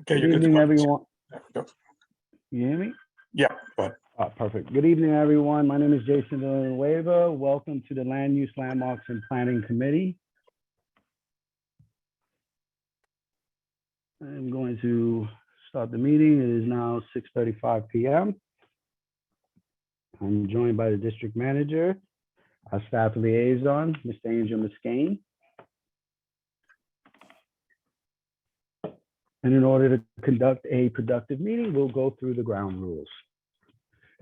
Okay, Good you're good to evening, go. everyone. There we go. You hear me? Yeah, but Perfect. Good evening, everyone. My name is Jason Villanueva. Welcome to the Land Use, Landmarks, and Planning Committee. I'm going to start the meeting. It is now 6:35 p.m. I'm joined by the district manager, our staff liaison, Mr. Angel Muscane. And in order to conduct a productive meeting, we'll go through the ground rules.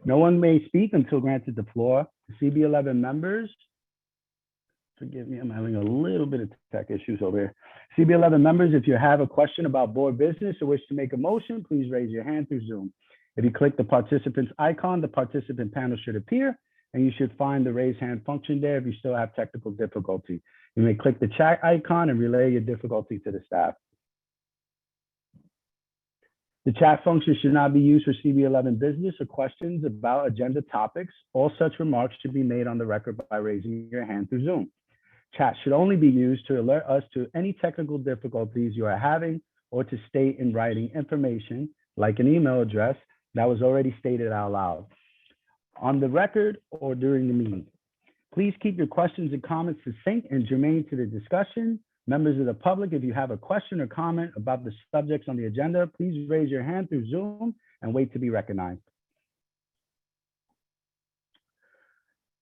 No one may speak until granted the floor. CB11 members, forgive me, I'm having a little bit of tech issues over here. CB11 members, if you have a question about board business or wish to make a motion, please raise your hand through Zoom. If you click the participants icon, the participant panel should appear, and you should find the raise hand function there if you still have technical difficulty. You may click the chat icon and relay your difficulty to the staff. The chat function should not be used for CB11 business or questions about agenda topics. All such remarks should be made on the record by raising your hand through Zoom. Chat should only be used to alert us to any technical difficulties you are having or to state in writing information like an email address that was already stated out loud on the record or during the meeting. Please keep your questions and comments succinct and germane to the discussion. Members of the public, if you have a question or comment about the subjects on the agenda, please raise your hand through Zoom and wait to be recognized.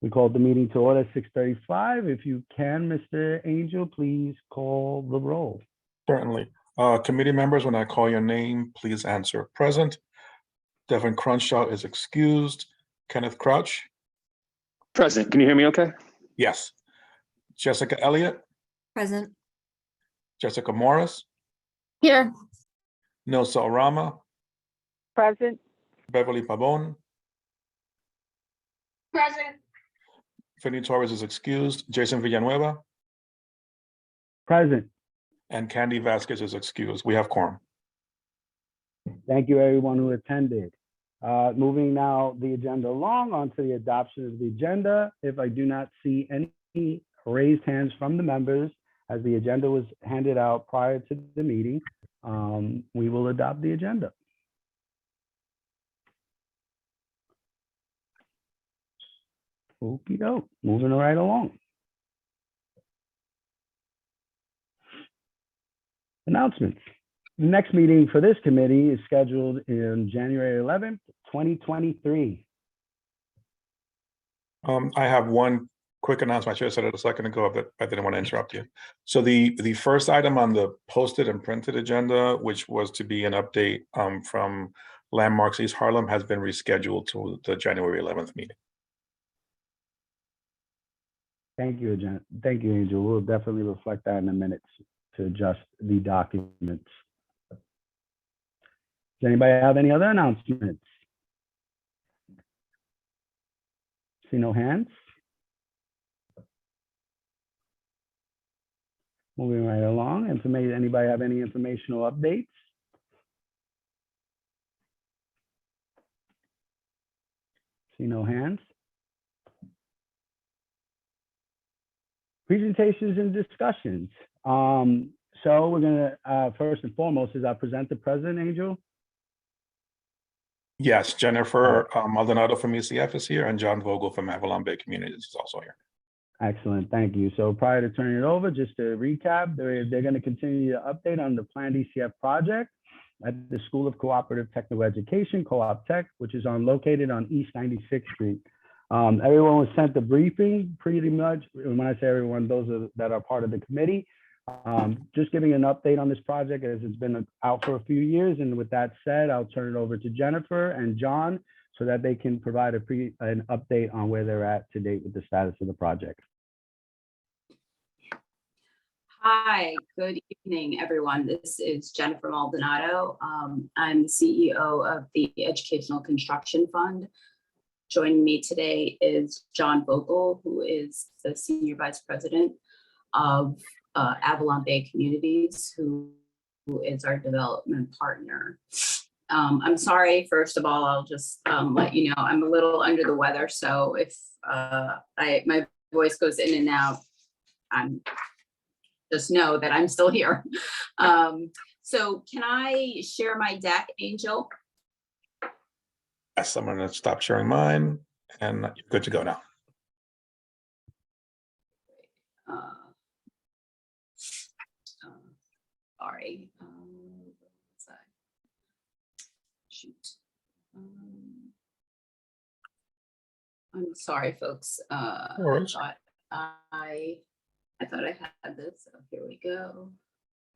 We called the meeting to order at 6:35. If you can, Mr. Angel, please call the roll. certainly. Committee members, when I call your name, please answer present. Devin Crenshaw is excused. Kenneth Crouch? Present. Can you hear me okay? Yes. Jessica Elliott? Present. Jessica Morris? Here. Nilsa Orama? Present. Beverly Pabon? Present. Finney Torres is excused. Jason Villanueva? Present. And Candy Vasquez is excused. We have quorum. Thank you, everyone who attended. Moving now the agenda along onto the adoption of the agenda. If I do not see any raised hands from the members, as the agenda was handed out prior to the meeting, we will adopt the agenda. Okey doke, moving right along. Announcements. The next meeting for this committee is scheduled in January 11th, 2023. I have one quick announcement. I should have said it a second ago, but I didn't want to interrupt you. So the first item on the posted and printed agenda, which was to be an update from Landmarks East Harlem, has been rescheduled to the January 11th meeting. Thank you, Angel. We'll definitely reflect that in a minute to adjust the documents. Does anybody have any other announcements? See no hands? Moving right along. Anybody have any informational updates? See no hands? Presentations and discussions. So we're gonna, first and foremost, is our presenter present, Angel? Yes, Jennifer Maldonado from ECF is here, and John Vogel from Avalon Bay Communities is also here. Excellent, thank you. So prior to turning it over, just to recap, they're going to continue to update on the planned ECF project at the School of Cooperative Technical Education, Co-op Tech, which is located on East 96th Street. Everyone was sent the briefing pretty much. When I say everyone, those that are part of the committee. Just giving an update on this project as it's been out for a few years. And with that said, I'll turn it over to Jennifer and John so that they can provide an update on where they're at to date with the status of the project. Hi, good evening, everyone. This is Jennifer Maldonado. I'm the CEO of the Educational Construction Fund. Joining me today is John Vogel, who is the Senior Vice President of Avalon Bay Communities, who is our development partner. I'm sorry, first of all, I'll just let you know I'm a little under the weather, so if my voice goes in and out, just know that I'm still here. So can I share my deck, Angel? Yes, I'm gonna stop sharing mine and you're good to go now. Uh, Sorry. What's that? Shoot. I'm sorry, folks. No worries. I thought I had this. Oh, here we go.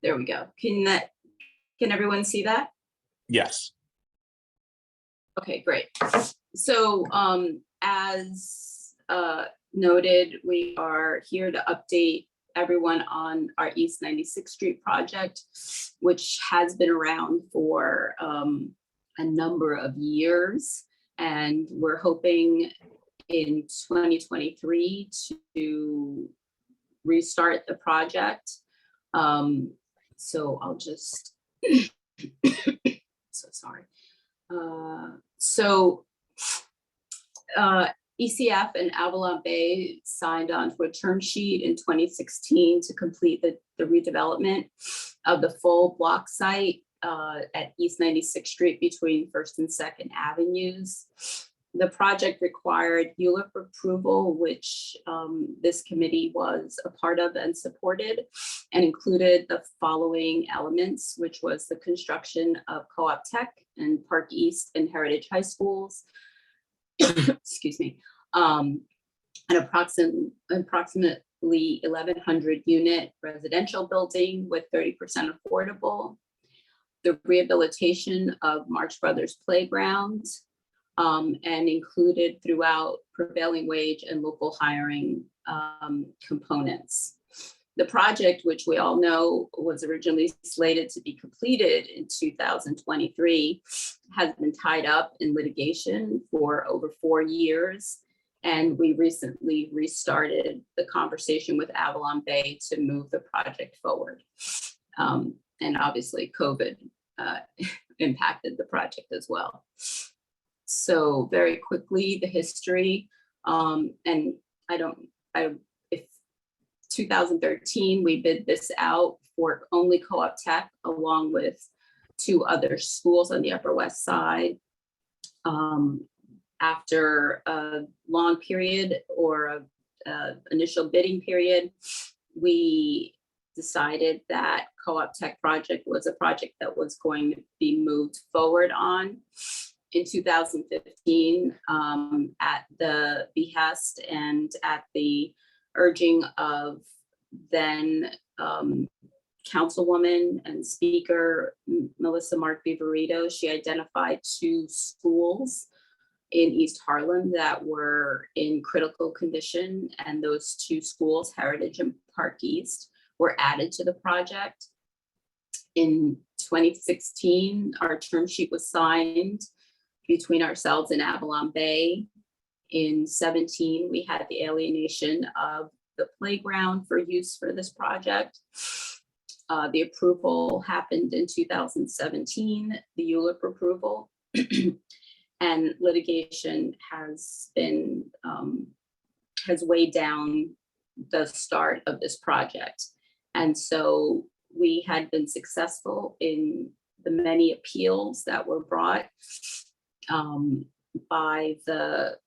There we go. Can everyone see that? Yes. Okay, great. So as noted, we are here to update everyone on our East 96th Street project, which has been around for a number of years. And we're hoping in 2023 to restart the project. So I'll just, so sorry. ECF and Avalon Bay signed on to a term sheet in 2016 to complete the redevelopment of the full block site at East 96th Street between 1st and 2nd Avenues. The project required ULIP approval, which this committee was a part of and supported, and included the following elements, which was the construction of Co-op Tech and Park East and Heritage High Schools, excuse me, an approximately 1,100 unit residential building with 30% affordable, the rehabilitation of March Brothers Playground, and included throughout prevailing wage and local hiring components. The project, which we all know was originally slated to be completed in 2023, has been tied up in litigation for over 4 years. And we recently restarted the conversation with Avalon Bay to move the project forward. And obviously COVID impacted the project as well. So very quickly, the history, and if 2013, we bid this out for only Co-op Tech along with 2 other schools on the Upper West Side. After a long period or a initial bidding period, we decided that Co-op Tech project was a project that was going to be moved forward on. In 2015, at the behest and at the urging of then Councilwoman and Speaker Melissa Mark Viverito, she identified 2 schools in East Harlem that were in critical condition, and those 2 schools, Heritage and Park East, were added to the project. In 2016, our term sheet was signed between ourselves and Avalon Bay. In 17, we had the alienation of the playground for use for this project. The approval happened in 2017, the ULIP approval, and litigation has been, has weighed down the start of this project. And so we had been successful in the many appeals that were brought by the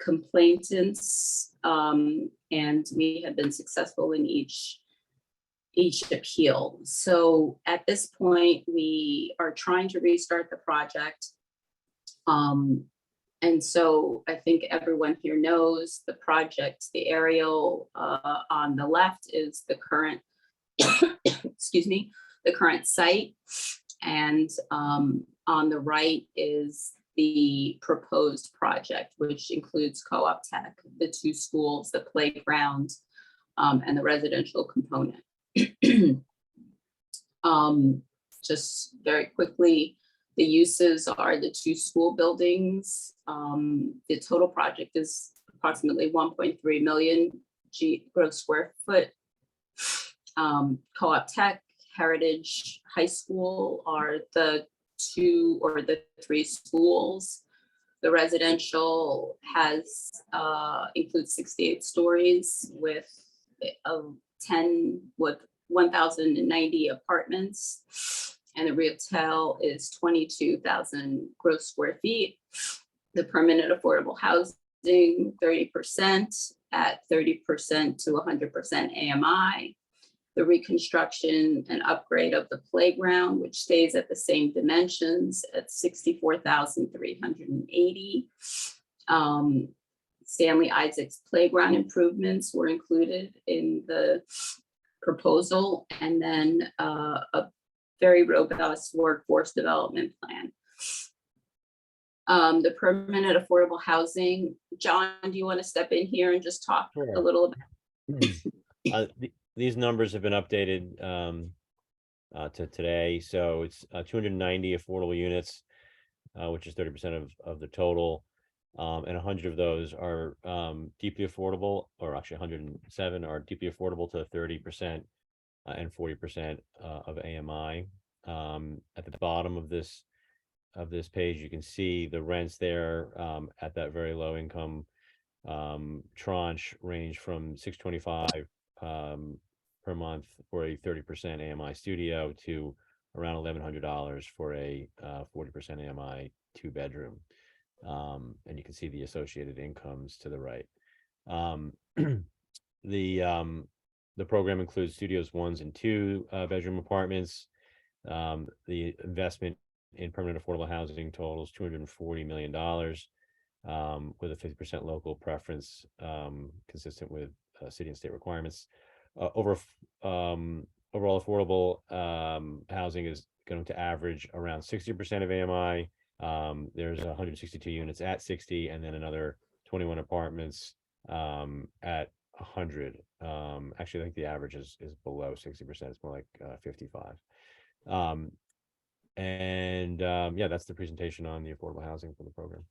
complainants, and we have been successful in each appeal. So at this point, we are trying to restart the project. And so I think everyone here knows the project. The aerial on the left is the current, excuse me, the current site. And on the right is the proposed project, which includes Co-op Tech, the 2 schools, the playground, and the residential component. Just very quickly, the uses are the 2 school buildings. The total project is approximately 1.3 million gross square foot. Co-op Tech, Heritage High School are the 2 or the 3 schools. The residential has includes 68 stories with 10 with 1,090 apartments, and the retail is 22,000 gross square feet. The permanent affordable housing, 30% at 30% to 100% AMI. The reconstruction and upgrade of the playground, which stays at the same dimensions at 64,380. Stanley Isaac's playground improvements were included in the proposal, and then a very robust workforce development plan. The permanent affordable housing, John, do you want to step in here and just talk a little about? These numbers have been updated to today. So it's 290 affordable units, which is 30% of the total. And 100 of those are deeply affordable, or actually 107 are deeply affordable to 30% and 40% of AMI. At the bottom of this page, you can see the rents there at that very low income tranche range from $625 per month for a 30% AMI studio to around $1,100 for a 40% AMI 2-bedroom. And you can see the associated incomes to the right. The program includes studios 1s and 2 bedroom apartments. The investment in permanent affordable housing totals $240 million, with a 50% local preference, consistent with city and state requirements. Overall affordable housing is going to average around 60% of AMI. There's 162 units at 60, and then another 21 apartments at 100. Actually, I think the average is below 60%. It's more like 55. Yeah, that's the presentation on the affordable housing for the program.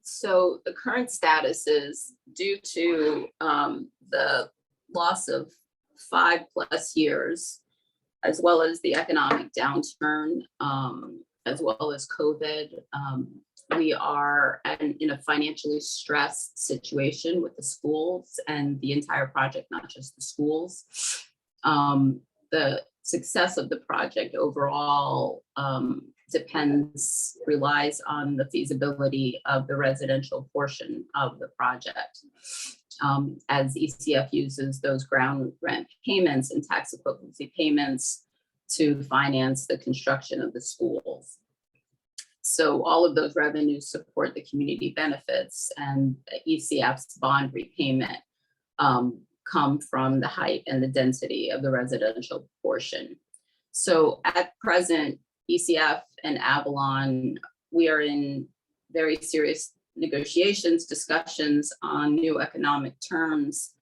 So the current status is, due to the loss of 5+ years, as well as the economic downturn, as well as COVID, we are in a financially stressed situation with the schools and the entire project, not just the schools. The success of the project overall relies on the feasibility of the residential portion of the project, as ECF uses those ground rent payments and tax equivalency payments to finance the construction of the schools. So all of those revenues support the community benefits, and ECF's bond repayment come from the height and the density of the residential portion. So at present, ECF and Avalon, we are in very serious negotiations, discussions on new economic terms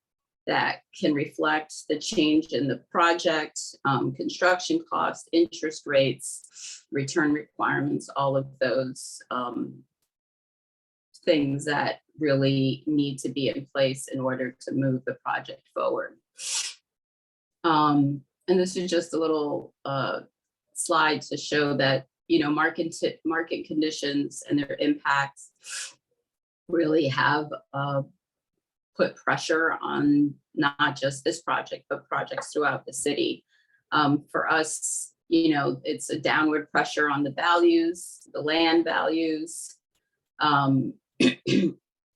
that can reflect the change in the project, construction costs, interest rates, return requirements, all of those things that really need to be in place in order to move the project forward. And this is just a little slide to show that, you know, market conditions and their impacts really have put pressure on not just this project, but projects throughout the city. For us, you know, it's a downward pressure on the values, the land values.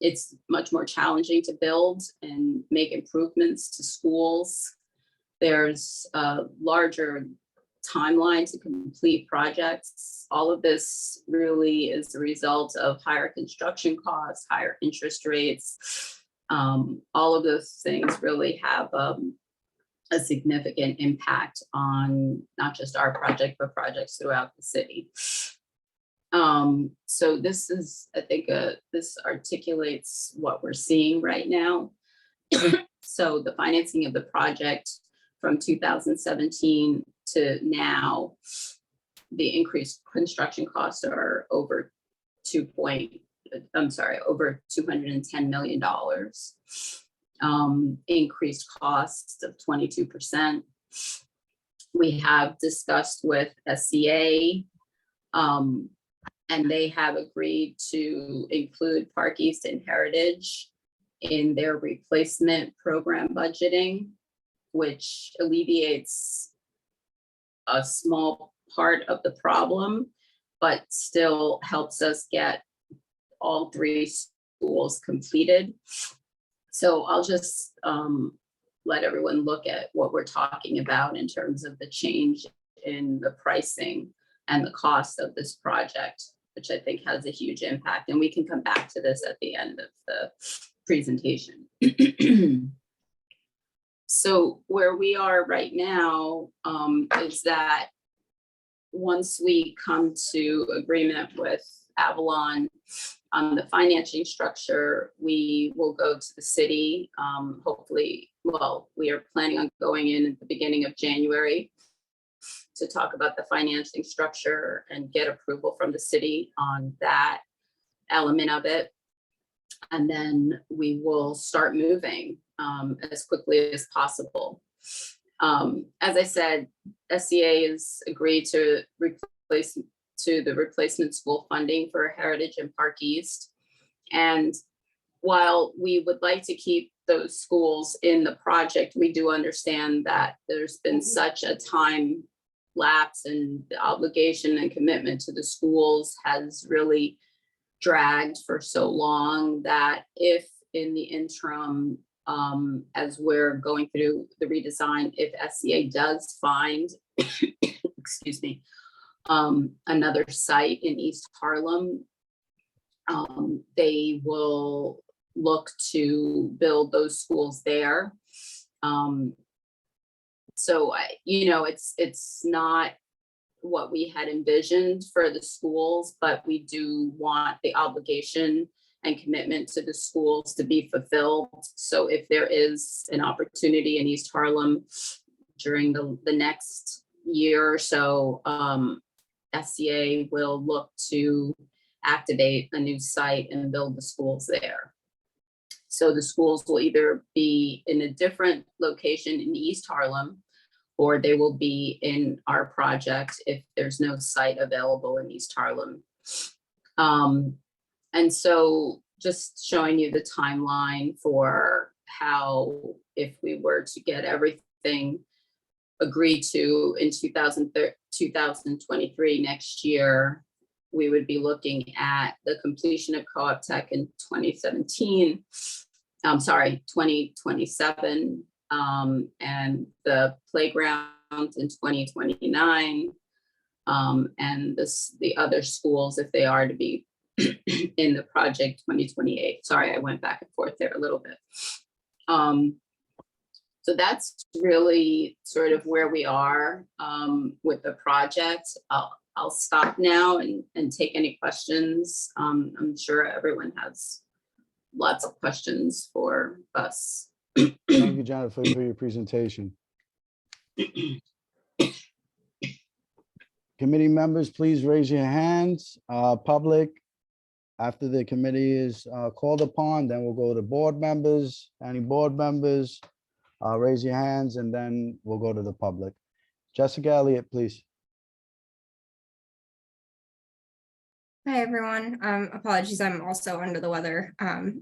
It's much more challenging to build and make improvements to schools. There's a larger timeline to complete projects. All of this really is a result of higher construction costs, higher interest rates. All of those things really have a significant impact on not just our project, but projects throughout the city. So this is, I think, this articulates what we're seeing right now. So the financing of the project from 2017 to now, the increased construction costs are over $210 million. Increased costs of 22%. We have discussed with SCA, and they have agreed to include Park East and Heritage in their replacement program budgeting. which alleviates a small part of the problem, but still helps us get all 3 schools completed. So I'll just let everyone look at what we're talking about in terms of the change in the pricing and the cost of this project, which I think has a huge impact. And we can come back to this at the end of the presentation. So where we are right now is that once we come to agreement with Avalon on the financing structure, we will go to the city. Hopefully, well, we are planning on going in at the beginning of January to talk about the financing structure and get approval from the city on that element of it. And then we will start moving as quickly as possible. As I said, SCA has agreed to the replacement school funding for Heritage and Park East. And while we would like to keep those schools in the project, we do understand that there's been such a time lapse, and the obligation and commitment to the schools has really dragged for so long that if in the interim, as we're going through the redesign, if SCA does find, excuse me, another site in East Harlem, they will look to build those schools there. So it's not what we had envisioned for the schools, but we do want the obligation and commitment to the schools to be fulfilled. So if there is an opportunity in East Harlem during the next year or so, SCA will look to activate a new site and build the schools there. So the schools will either be in a different location in East Harlem, or they will be in our project if there's no site available in East Harlem. And so just showing you the timeline for how, if we were to get everything agreed to in 2023 next year, we would be looking at the completion of Co-op Tech in 2027, and the playground in 2029, and the other schools, if they are to be in the project, 2028. Sorry, I went back and forth there a little bit. So that's really sort of where we are with the project. I'll stop now and take any questions. I'm sure everyone has lots of questions for us. Thank you, Jennifer, for your presentation. Committee members, please raise your hands. Public, after the committee is called upon, then we'll go to board members. Any board members, raise your hands, and then we'll go to the public. Jessica Elliott, please. Hi, everyone. Apologies, I'm also under the weather,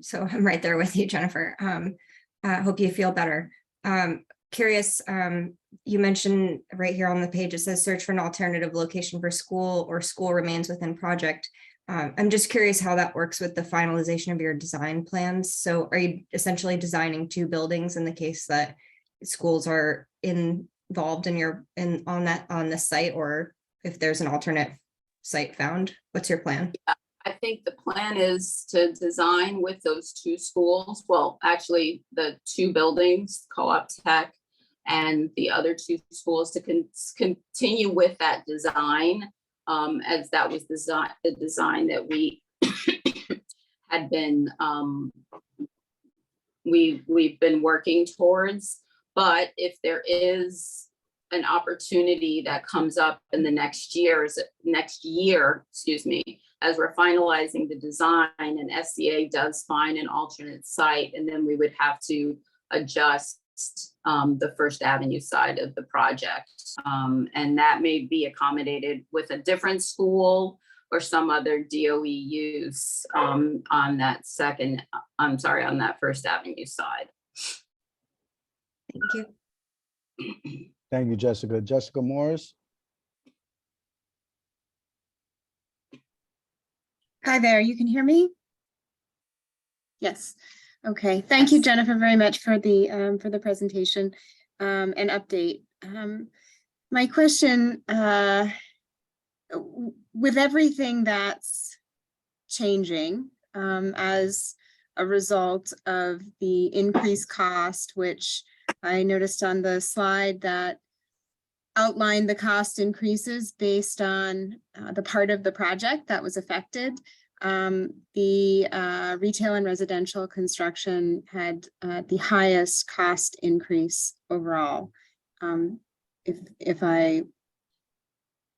so I'm right there with you, Jennifer. Hope you feel better. Curious, you mentioned right here on the page, it says search for an alternative location for school, or school remains within project. I'm just curious how that works with the finalization of your design plans. So are you essentially designing 2 buildings in the case that schools are involved on this site, or if there's an alternate site found? What's your plan? I think the plan is to design with those 2 schools. Well, actually, the 2 buildings, Co-op Tech, and the other 2 schools, to continue with that design, as that was the design that we had been we've been working towards. But if there is an opportunity that comes up in the next year, excuse me, as we're finalizing the design and SCA does find an alternate site, and then we would have to adjust the First Avenue side of the project. And that may be accommodated with a different school or some other DOE use on that First Avenue side. Thank you. Thank you, Jessica. Jessica Morris. Hi there, you can hear me? Yes. Okay, thank you, Yes. Jennifer, very much for the presentation and update. My question, with everything that's changing as a result of the increased cost, which I noticed on the slide that outlined the cost increases based on the part of the project that was affected. The retail and residential construction had the highest cost increase overall. If I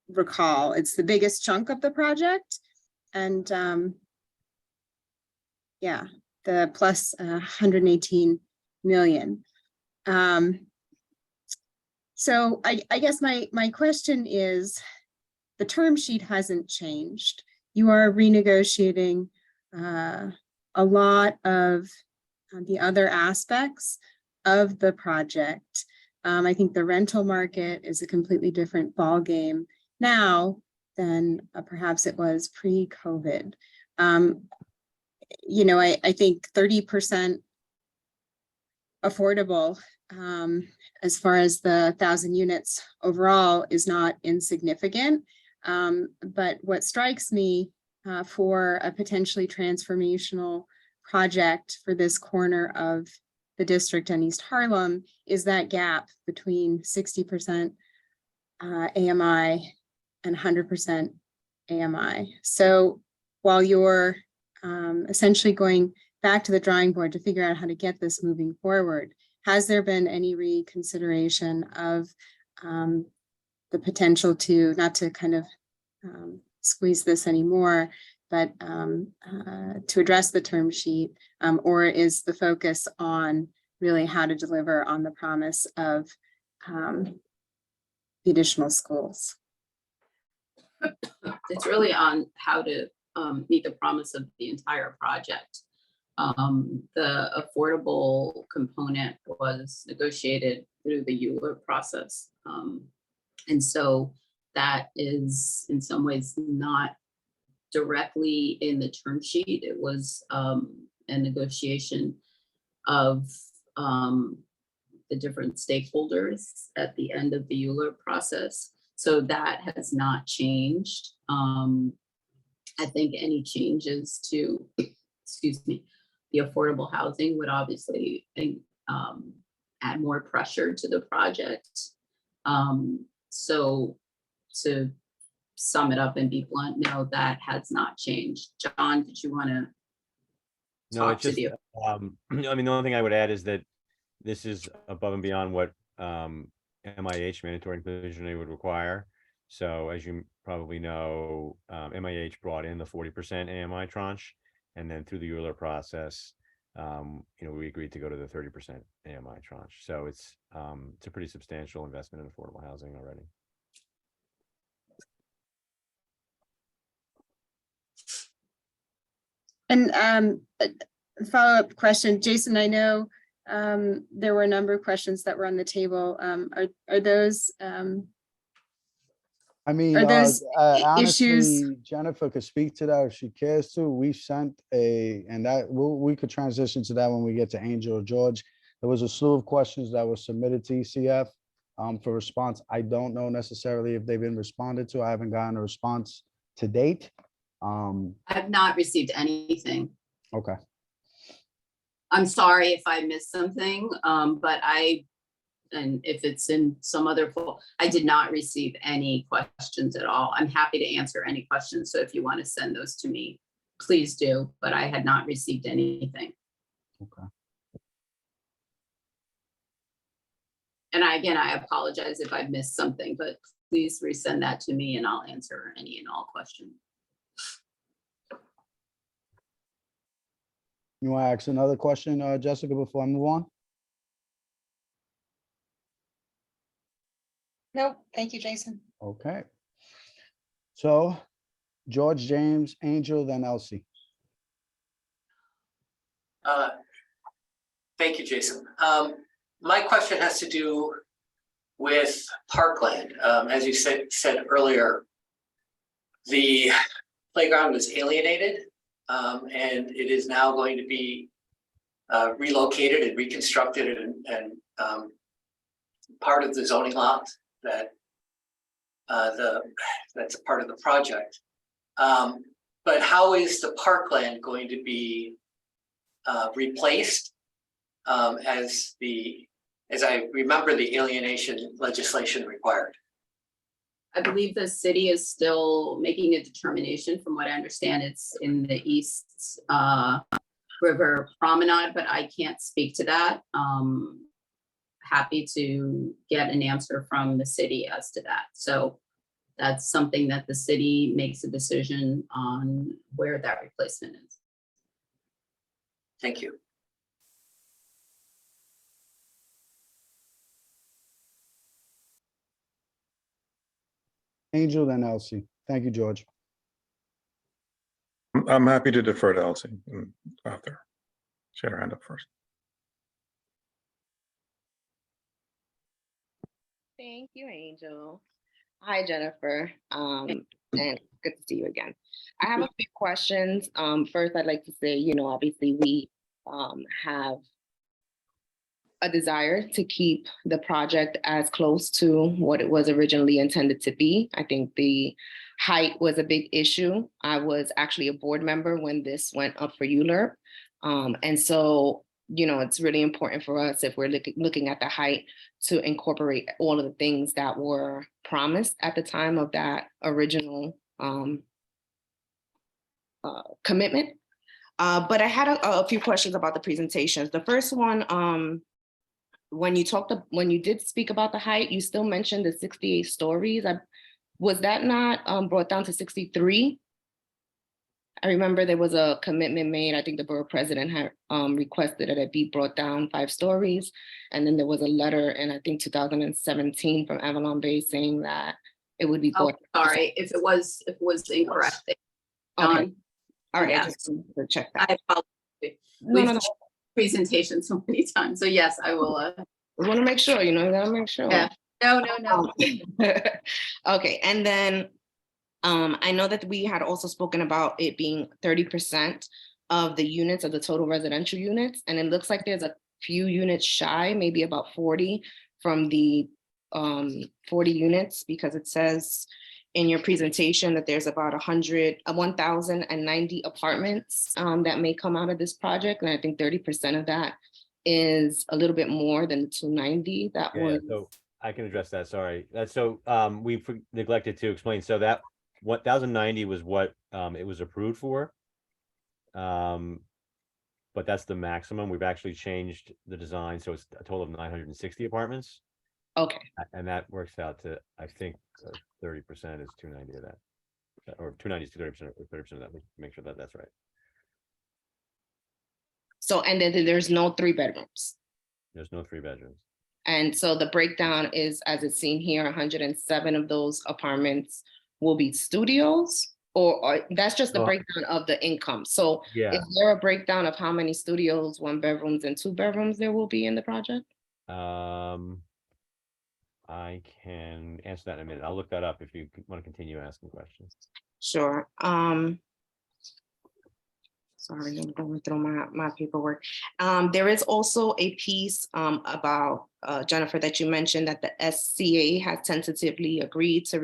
recall, it's the biggest chunk of the project. And yeah, the plus 118 million. So I guess my question is, the term sheet hasn't changed. You are renegotiating a lot of the other aspects of the project. I think the rental market is a completely different ballgame now than perhaps it was pre-COVID. You know, I think 30% affordable as far as the 1,000 units overall is not insignificant. But what strikes me for a potentially transformational project for this corner of the district and East Harlem is that gap between 60% AMI and 100% AMI. So while you're essentially going back to the drawing board to figure out how to get this moving forward, has there been any reconsideration of the potential to, not to kind of squeeze this anymore, but to address the term sheet, or is the focus on really how to deliver on the promise of the additional schools? It's really on how to meet the promise of the entire project. The affordable component was negotiated through the Euler process. And so that is in some ways not directly in the term sheet. It was a negotiation of the different stakeholders at the end of the Euler process. So that has not changed. I think any changes to, excuse me, the affordable housing would obviously add more pressure to the project. So to sum it up and be blunt, no, that has not changed. John, did you want to No, talk it's to just, the I mean, the only thing I would add is that this is above and beyond what MIH, mandatory inclusionary, would require. So as you probably know, MIH brought in the 40% AMI tranche, and then through the Euler process, you know, we agreed to go to the 30% AMI tranche. So it's a pretty substantial investment in affordable housing already. And a follow-up question, Jason, I know there were a number of questions that were on the table. Are those I mean, Are those honestly, issues- Jennifer could speak to that if she cares to. We sent and that we could transition to that when we get to Angel or George. There was a slew of questions that were submitted to ECF for response. I don't know necessarily if they've been responded to. I haven't gotten a response to date. I've not received anything. Okay. I'm sorry if I missed something, but and if it's in some other folder, I did not receive any questions at all. I'm happy to answer any questions. So if you want to send those to me, please do, but I had not received anything. Okay. And again, I apologize if I missed something, but please resend that to me and I'll answer any and all questions. You want to ask another question, Jessica, before I move on? Nope, thank you, Jason. Okay. So George, James, Angel, then Elsie. Thank you, Jason. My question has to do with Parkland. As you said earlier, the playground was alienated, and it is now going to be relocated and reconstructed and part of the zoning lot that that's a part of the project. But how is the parkland going to be replaced as I remember the alienation legislation required? I believe the city is still making a determination. From what I understand, it's in the East River Promenade, but I can't speak to that. Happy to get an answer from the city as to that. So that's something that the city makes a decision on where that replacement is. Thank you. Angel, then Elsie. Thank you, George. I'm happy to defer to Elsie after. She had her hand up first. Thank you, Angel. Hi, Jennifer. And good to see you again. I have a few questions. First, I'd like to say, obviously we have a desire to keep the project as close to what it was originally intended to be. I think the height was a big issue. I was actually a board member when this went up for ULURP. And so, it's really important for us, if we're looking at the height, to incorporate all of the things that were promised at the time of that original commitment. But I had a few questions about the presentations. The first one, when you did speak about the height, you still mentioned the 68 stories. Was that not brought down to 63? I remember there was a commitment made. I think the borough president had requested that it be brought down 5 stories. And then there was a letter in, I think, 2017 from Avalon Bay saying that it would be brought. Oh, sorry, if it was incorrect. Okay. All right, Yes. I just wanted to check that. I apologize. No. We've presentation so many times. So yes, I will. I want to make sure, you gotta make sure. Yeah. No. Okay, and then I know that we had also spoken about it being 30% of the units of the total residential units, and it looks like there's a few units shy, maybe about 40 from the 40 units, because it says in your presentation that there's about 1,090 apartments that may come out of this project, and I think 30% of that is a little bit more than the 290 that was. So I can address that. Sorry. We neglected to explain. So that 1,090 was what it was approved for. But that's the maximum. We've actually changed the design, so it's a total of 960 apartments. Okay. And that works out to, I think, 30% is 290 of that, or 290 is 30% of that. Make sure that that's right. So, and then there's no 3 bedrooms. There's no 3 bedrooms. And so the breakdown is, as it's seen here, 107 of those apartments will be studios, or that's just the breakdown of the income. So yeah, is there a breakdown of how many studios, 1 bedrooms and 2 bedrooms there will be in the project? I can answer that in a minute. I'll look that up if you want to continue asking questions. Sure. Sorry, I'm going through my paperwork. There is also a piece about, Jennifer, that you mentioned that the SCA has tentatively agreed to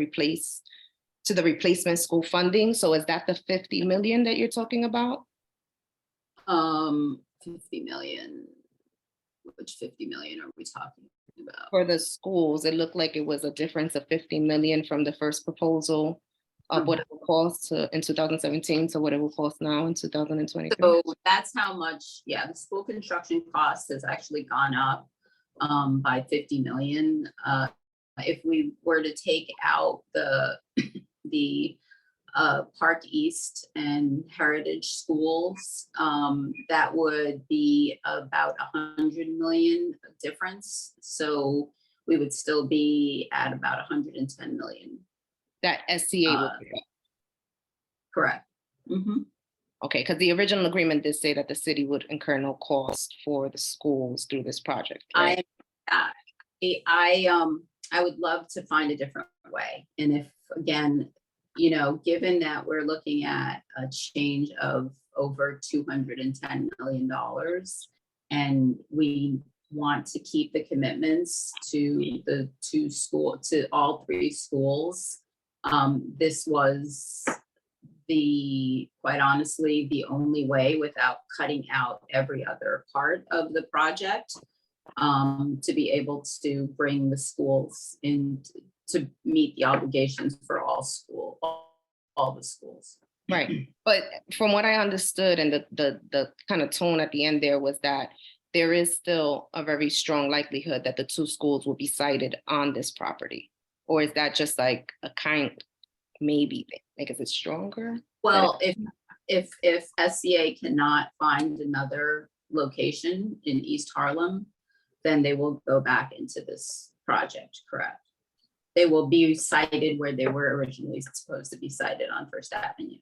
the replacement school funding. So is that the 50 million that you're talking about? 50 million. Which 50 million are we talking about? For the schools, it looked like it was a difference of 50 million from the first proposal of what it will cost in 2017 to what it will cost now in 2023. So that's how much, the school construction cost has actually gone up by 50 million. If we were to take out the Park East and Heritage schools, that would be about 100 million difference. So we would still be at about 110 million. That SCA would be correct. Mm-hmm. Okay, because the original agreement did say that the city would incur no cost for the schools through this project. Right? I would love to find a different way. And if, again, you know, given that we're looking at a change of over $210 million, and we want to keep the commitments to to all three schools, this was quite honestly, the only way without cutting out every other part of the project, to be able to bring the schools in to meet the obligations for all the schools. Right, but from what I understood and the kind of tone at the end there was that there is still a very strong likelihood that the two schools will be sited on this property, or is that just like a kind maybe thing? Like, is it stronger? Well, if SCA cannot find another location in East Harlem, then they will go back into this project, correct? They will be sited where they were originally supposed to be sited on First Avenue.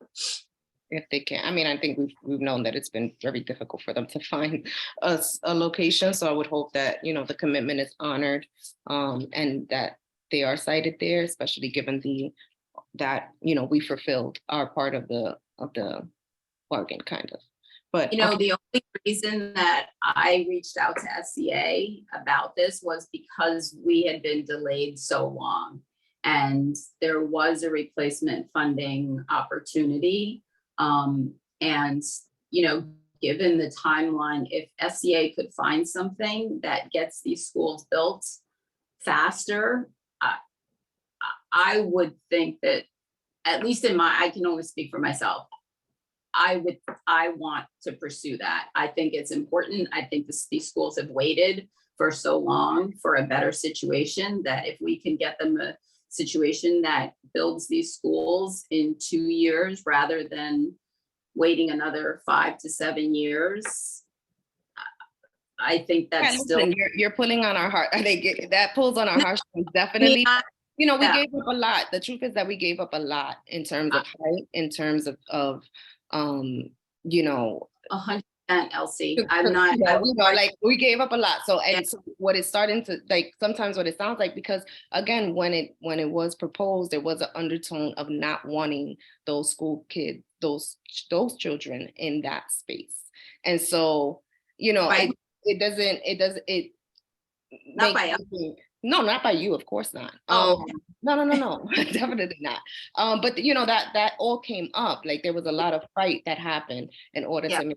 If they can. I mean, I think we've known that it's been very difficult for them to find a location. So I would hope that, you know, the commitment is honored, and that they are sited there, especially given that, you know, we fulfilled our part of the bargain, kind of. But you know, the only reason that I reached out to SCA about this was because we had been delayed so long, and there was a replacement funding opportunity. And, you know, given the timeline, if SCA could find something that gets these schools built faster, I would think that, at least I can only speak for myself, I want to pursue that. I think it's important. I think these schools have waited for so long for a better situation, that if we can get them a situation that builds these schools in 2 years rather than waiting another 5 to 7 years, I think that's listen, you're pulling on our heart. That pulls on our heartstrings, definitely. You know, we gave up a lot. The truth is that we gave up a lot in terms of height, in terms of you know, 100%, Elsie. I'm not, like, we gave up a lot. So, and so what it's starting to, like, sometimes what it sounds like, because again, when it was proposed, there was an undertone of not wanting those school kids, those children in that space. And so, you know, right. it Not by us. No, not by you, of course not. Oh, no, definitely not. But you know, that all came up. Like, there was a lot of fight that happened in order to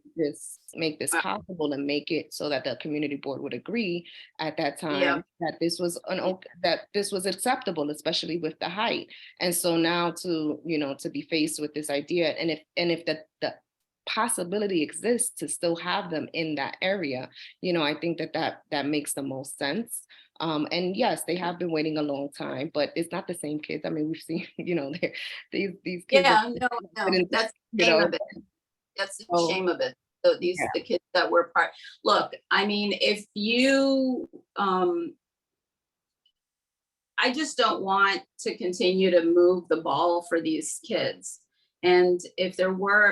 make this possible, and make it so that the community board would agree at that time that this was acceptable, especially with the height. And so now to be faced with this idea, and if the possibility exists to still have them in that area, you know, I think that makes the most sense. And yes, they have been waiting a long time, but it's not the same kids. I mean, we've seen, you know, these kids. Yeah, no, that's the shame of it. That's the shame of it. So the kids that were part. Look, I mean, if you, I just don't want to continue to move the ball for these kids. And if there I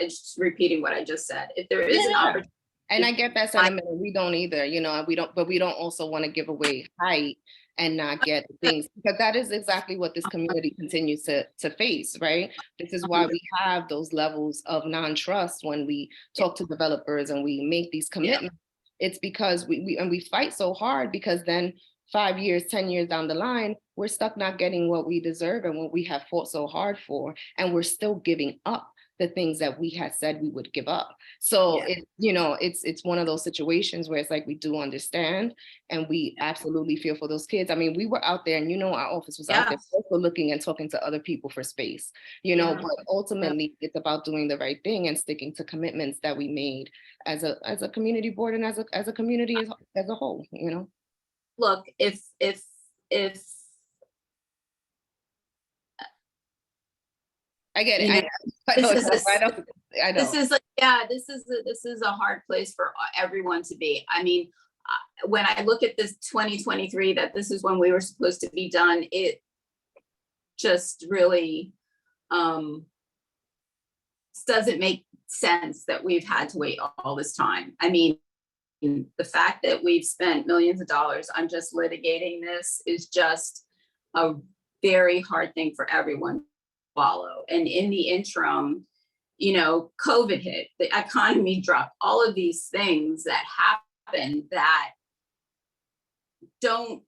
just repeating what I just said. If there is an opportunity. And I get that sentiment. We don't either, you know, but we don't also want to give away height and not get things, because that is exactly what this community continues to face, right? This is why we have those levels of non-trust when we talk to developers and we make these commitments. It's because we fight so hard, because then 5 years, 10 years down the line, we're stuck not getting what we deserve and what we have fought so hard for, and we're still giving up the things that we had said we would give up. So it's one of those situations where it's like, we do understand, and we absolutely feel for those kids. I mean, we were out there, and our office was out there also looking and talking to other people for space, but ultimately it's about doing the right thing and sticking to commitments that we made as a community board and as a community as a whole, Look, if I get it. I know. This is like, this is a hard place for everyone to be. I mean, when I look at this 2023, that this is when we were supposed to be done, it just really doesn't make sense that we've had to wait all this time. I mean, The fact that we've spent millions of dollars on just litigating this is just a very hard thing for everyone to follow. And in the interim, COVID hit, the economy dropped, all of these things that happen that don't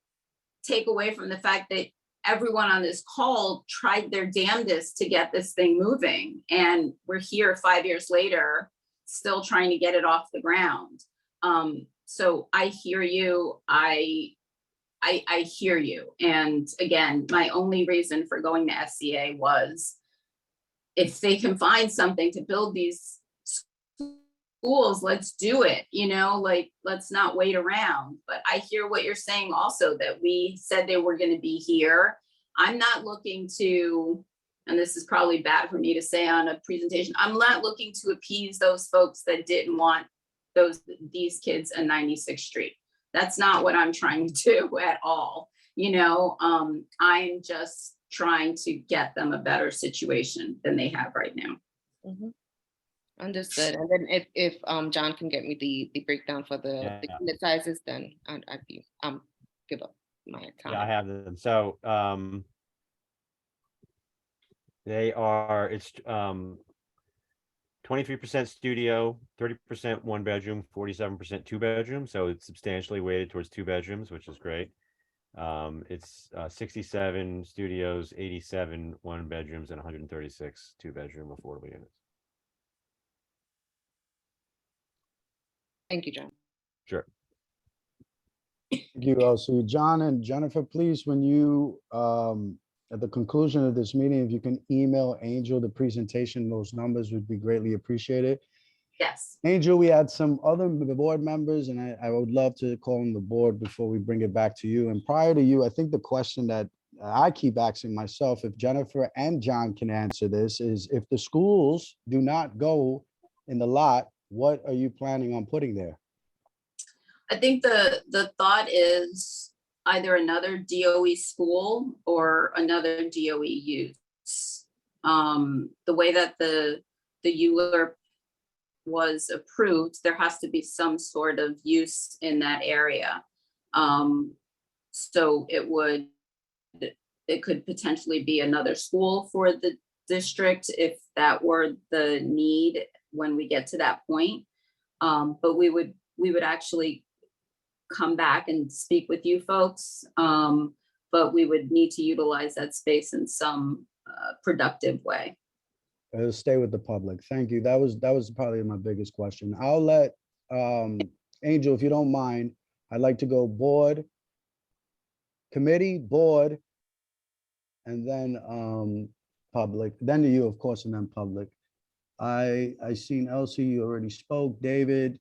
take away from the fact that everyone on this call tried their damnedest to get this thing moving. And we're here 5 years later, still trying to get it off the ground. So I hear you. I hear you. And again, my only reason for going to SCA was if they can find something to build these schools, let's do it, let's not wait around. But I hear what you're saying also, that we said they were going to be here. I'm not looking to, and this is probably bad for me to say on a presentation, I'm not looking to appease those folks that didn't want these kids in 96th Street. That's not what I'm trying to do at all. I'm just trying to get them a better situation than they have right now. Mhm. Understood. And then if John can get me the breakdown for the unit sizes, then I'd give up my time. Yeah, I have them. So it's 23% studio, 30% 1 bedroom, 47% 2 bedroom. So it's substantially weighted towards 2 bedrooms, which is great. It's 67 studios, 87 1 bedrooms, and 136 2 bedroom affordable units. Thank you, John. Sure. Thank you, Elsie. John and Jennifer, please, when you, at the conclusion of this meeting, if you can email Angel the presentation, those numbers would be greatly appreciated. Yes. Angel, we had some other board members, and I would love to call on the board before we bring it back to you. And prior to you, I think the question that I keep asking myself, if Jennifer and John can answer this, is if the schools do not go in the lot, what are you planning on putting there? I think the thought is either another DOE school or another DOE use. The way that the ULURP was approved, there has to be some sort of use in that area. So it could potentially be another school for the district if that were the need when we get to that point. But we would actually come back and speak with you folks. But we would need to utilize that space in some productive way. It'll stay with the public. Thank you. That was probably my biggest question. I'll let Angel, if you don't mind, I'd like to go board, committee, board, and then public, then to you, of course, and then public. I seen Elsie, you already spoke. David,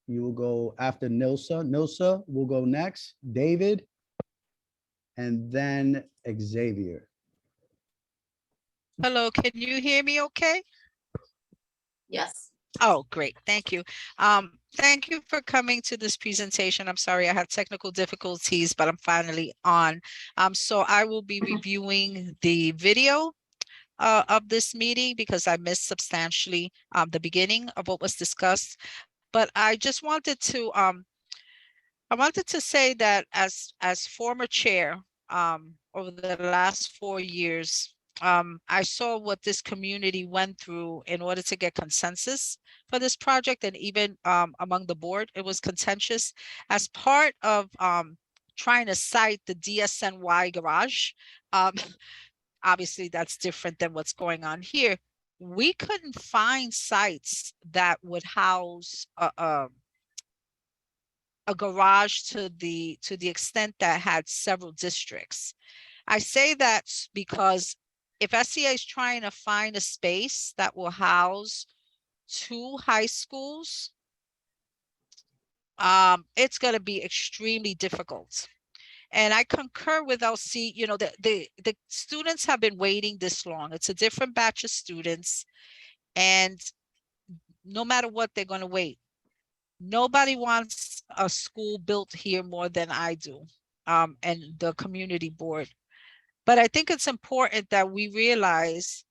you will go after Nilsa. Nilsa will go next. David, and then Xavier. Hello, can you hear me okay? Yes. Oh, great. Thank you. Thank you for coming to this presentation. I'm sorry I had technical difficulties, but I'm finally on. So I will be reviewing the video of this meeting because I missed substantially the beginning of what was discussed. But I just wanted to say that as former chair over the last 4 years, I saw what this community went through in order to get consensus for this project, and even among the board, it was contentious as part of trying to cite the DSNY garage. Obviously, that's different than what's going on here. We couldn't find sites that would house a garage to the extent that had several districts. I say that because if SCA is trying to find a space that will house 2 high schools, it's going to be extremely difficult. And I concur with LC, the students have been waiting this long. It's a different batch of students, and no matter what, they're going to wait. Nobody wants a school built here more than I do, and the community board. But I think it's important that we realize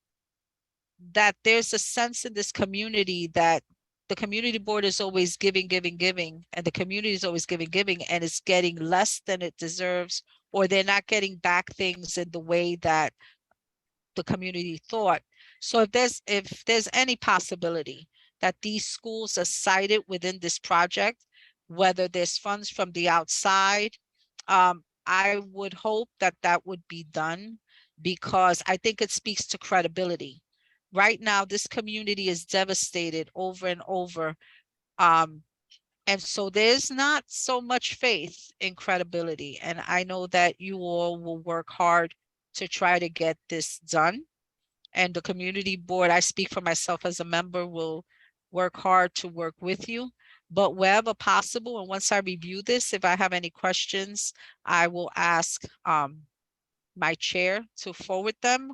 that there's a sense in this community that the the community board is always giving, and the community is always giving, and it's getting less than it deserves, or they're not getting back things in the way that the community thought. So if there's any possibility that these schools are cited within this project, whether there's funds from the outside, I would hope that that would be done, because I think it speaks to credibility. Right now, this community is devastated over and over. And so there's not so much faith in credibility. And I know that you all will work hard to try to get this done. And the community board, I speak for myself as a member, will work hard to work with you. But wherever possible, and once I review this, if I have any questions, I will ask my chair to forward them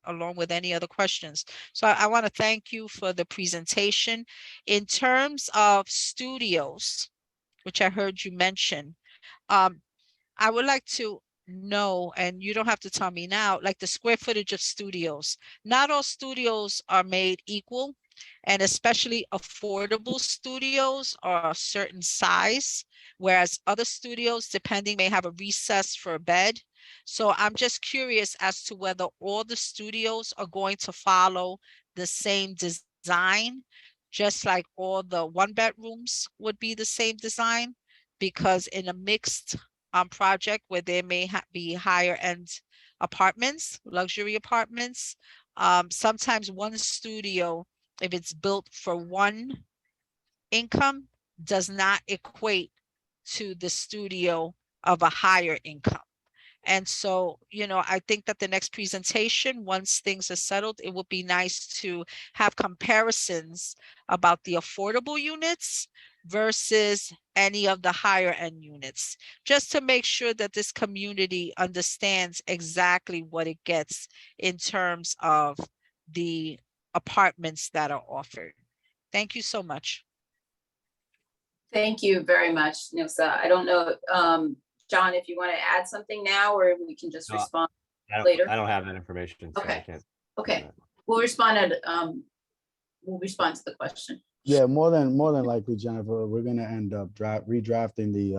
along with any other questions. So I want to thank you for the presentation. In terms of studios, which I heard you mention, I would like to know, and you don't have to tell me now, like the square footage of studios. Not all studios are made equal, and especially affordable studios are a certain size, whereas other studios, depending, may have a recess for a bed. So I'm just curious as to whether all the studios are going to follow the same design, just like all the one bedrooms would be the same design, because in a mixed project where there may be higher end apartments, luxury apartments, sometimes one studio, if it's built for one income, does not equate to the studio of a higher income. And so, I think that the next presentation, once things are settled, it would be nice to have comparisons about the affordable units versus any of the higher end units, just to make sure that this community understands exactly what it gets in terms of the apartments that are offered. Thank you so much. Thank you very much, Nilsa. I don't know, John, if you want to add something now, or we can just respond later. I don't have that information. So Okay. I can't. Okay, we'll respond to the question. Yeah, more than likely, Jennifer, we're gonna end up redrafting the,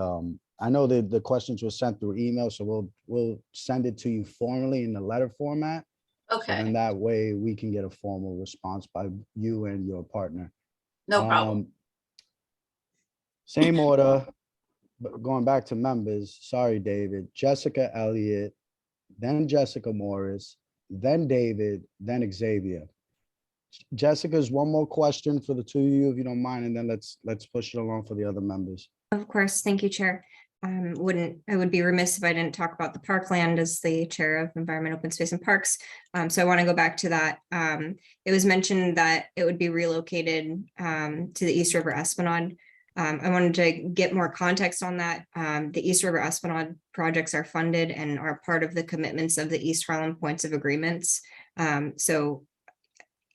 I know that the questions were sent through email, so we'll send it to you formally in the letter format. Okay, And that way we can get a formal response by you and your partner. no problem. Same order, but going back to members, sorry, David, Jessica Elliott, then Jessica Morris, then David, then Xavier. Jessica's one more question for the two of you, if you don't mind, and then let's push it along for the other members. Of course, thank you, Chair. I would be remiss if I didn't talk about the parkland as the Chair of Environment, Open Space and Parks. So I want to go back to that. It was mentioned that it would be relocated to the East River Esplanade. I wanted to get more context on that. The East River Esplanade projects are funded and are part of the commitments of the East Harlem Points of Agreements. So,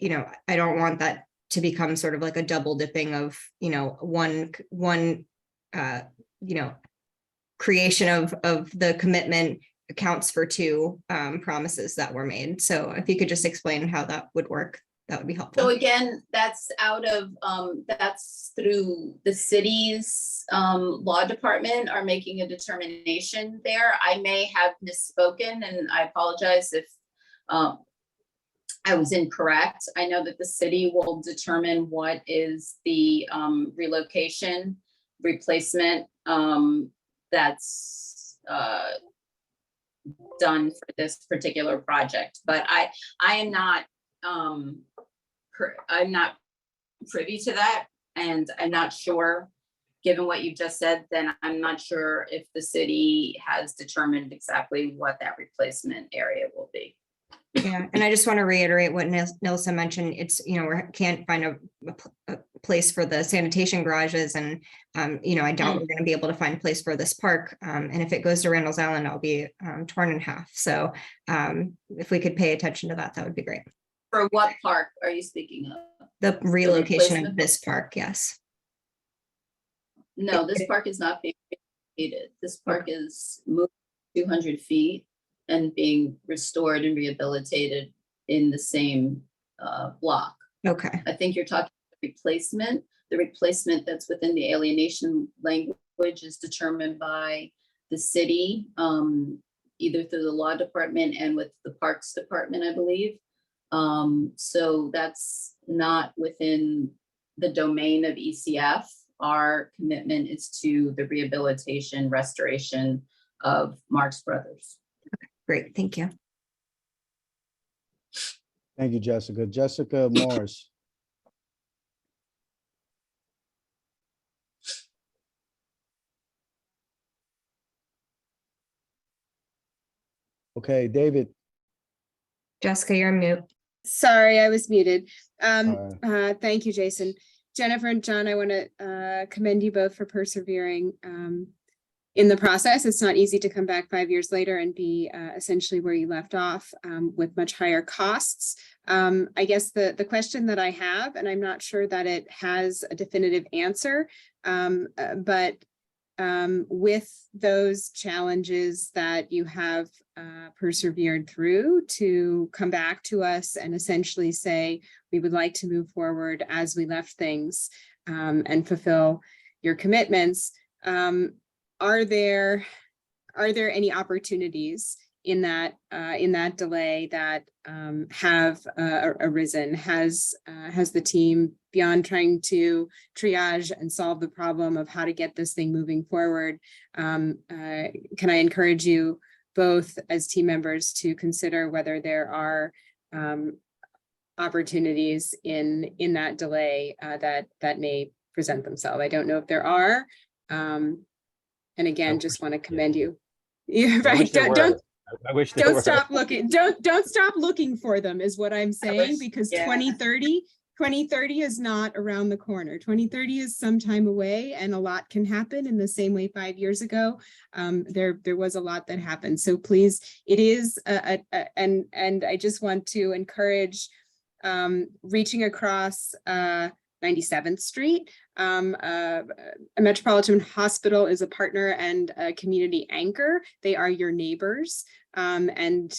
I don't want that to become sort of like a double dipping of, one creation of the commitment accounts for two promises that were made. So if you could just explain how that would work, that would be helpful. So again, that's that's through the city's law department are making a determination there. I may have misspoken, and I apologize if I was incorrect. I know that the city will determine what is the relocation replacement that's done for this particular project, but I am not I'm not privy to that, and I'm not sure, given what you just said, then I'm not sure if the city has determined exactly what that replacement area will be. Yeah, and I just want to reiterate what Nilsa mentioned. It's, we can't find a place for the sanitation garages, and I doubt we're going to be able to find a place for this park. And if it goes to Randall's Island, I'll be torn in half. So if we could pay attention to that, that would be great. For what park are you speaking of? The relocation of this park, yes. No, this park is not being relocated. This park is moved 200 feet and being restored and rehabilitated in the same block. Okay. I think you're talking replacement, The replacement that's within the alienation language is determined by the city, either through the law department and with the parks department, I believe. So that's not within the domain of ECF. Our commitment is to the rehabilitation, restoration of Marx Brothers. Great, thank you. Thank you, Jessica. Jessica Morris. Okay, David. Jessica, you're on mute. Sorry, I was muted. All Thank you, Jason. Jennifer and John, I want to commend you both for persevering in the process. It's not easy to come back 5 years later and be essentially where you left off with much higher costs. I guess the question that I have, and I'm not sure that it has a definitive answer, but with those challenges that you have persevered through to come back to us and essentially say, we would like to move forward as we left things and fulfill your commitments. Are there any opportunities in that delay that have arisen? Has the team, beyond trying to triage and solve the problem of how to get this thing moving forward, can I encourage you both as team members to consider whether there are opportunities in that delay that may present themselves? I don't know if there are. And again, just want to commend you. Yeah, right. I wish don't stop looking. Don't stop looking for them is what I'm saying, because 2030 is not around the corner. 2030 is some time away, and a lot can happen in the same way 5 years ago. There was a lot that happened. So please, it is and I just want to encourage reaching across 97th Street. A Metropolitan Hospital is a partner and a community anchor. They are your neighbors. And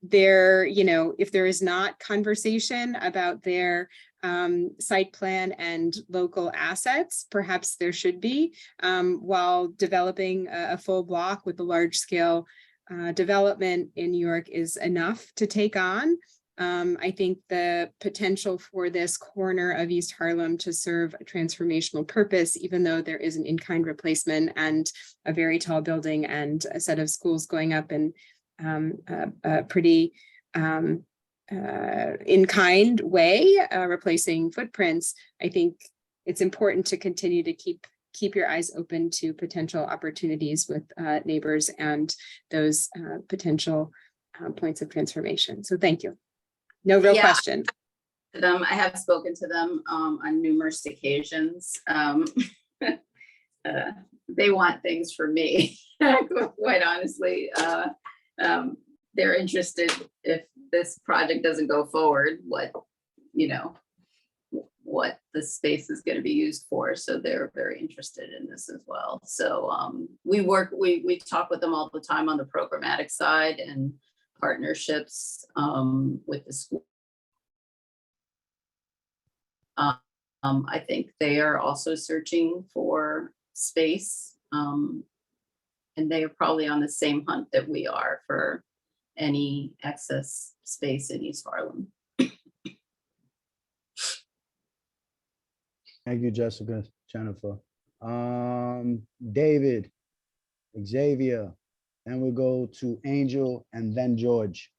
there, if there is not conversation about their site plan and local assets, perhaps there should be, while developing a full block with a large scale development in New York is enough to take on. I think the potential for this corner of East Harlem to serve a transformational purpose, even though there is an in-kind replacement and a very tall building and a set of schools going up in a pretty in-kind way, replacing footprints, I think it's important to continue to keep your eyes open to potential opportunities with neighbors and those potential points of transformation. So thank you. No real question. I have spoken to them on numerous occasions. They want things for me, quite honestly. They're interested if this project doesn't go forward, what the space is going to be used for. So they're very interested in this as well. So we talk with them all the time on the programmatic side and partnerships with the school. I think they are also searching for space, and they are probably on the same hunt that we are for any excess space in East Harlem. Thank you, Jessica. Jennifer. David, Xavier, and we'll go to Angel and then George.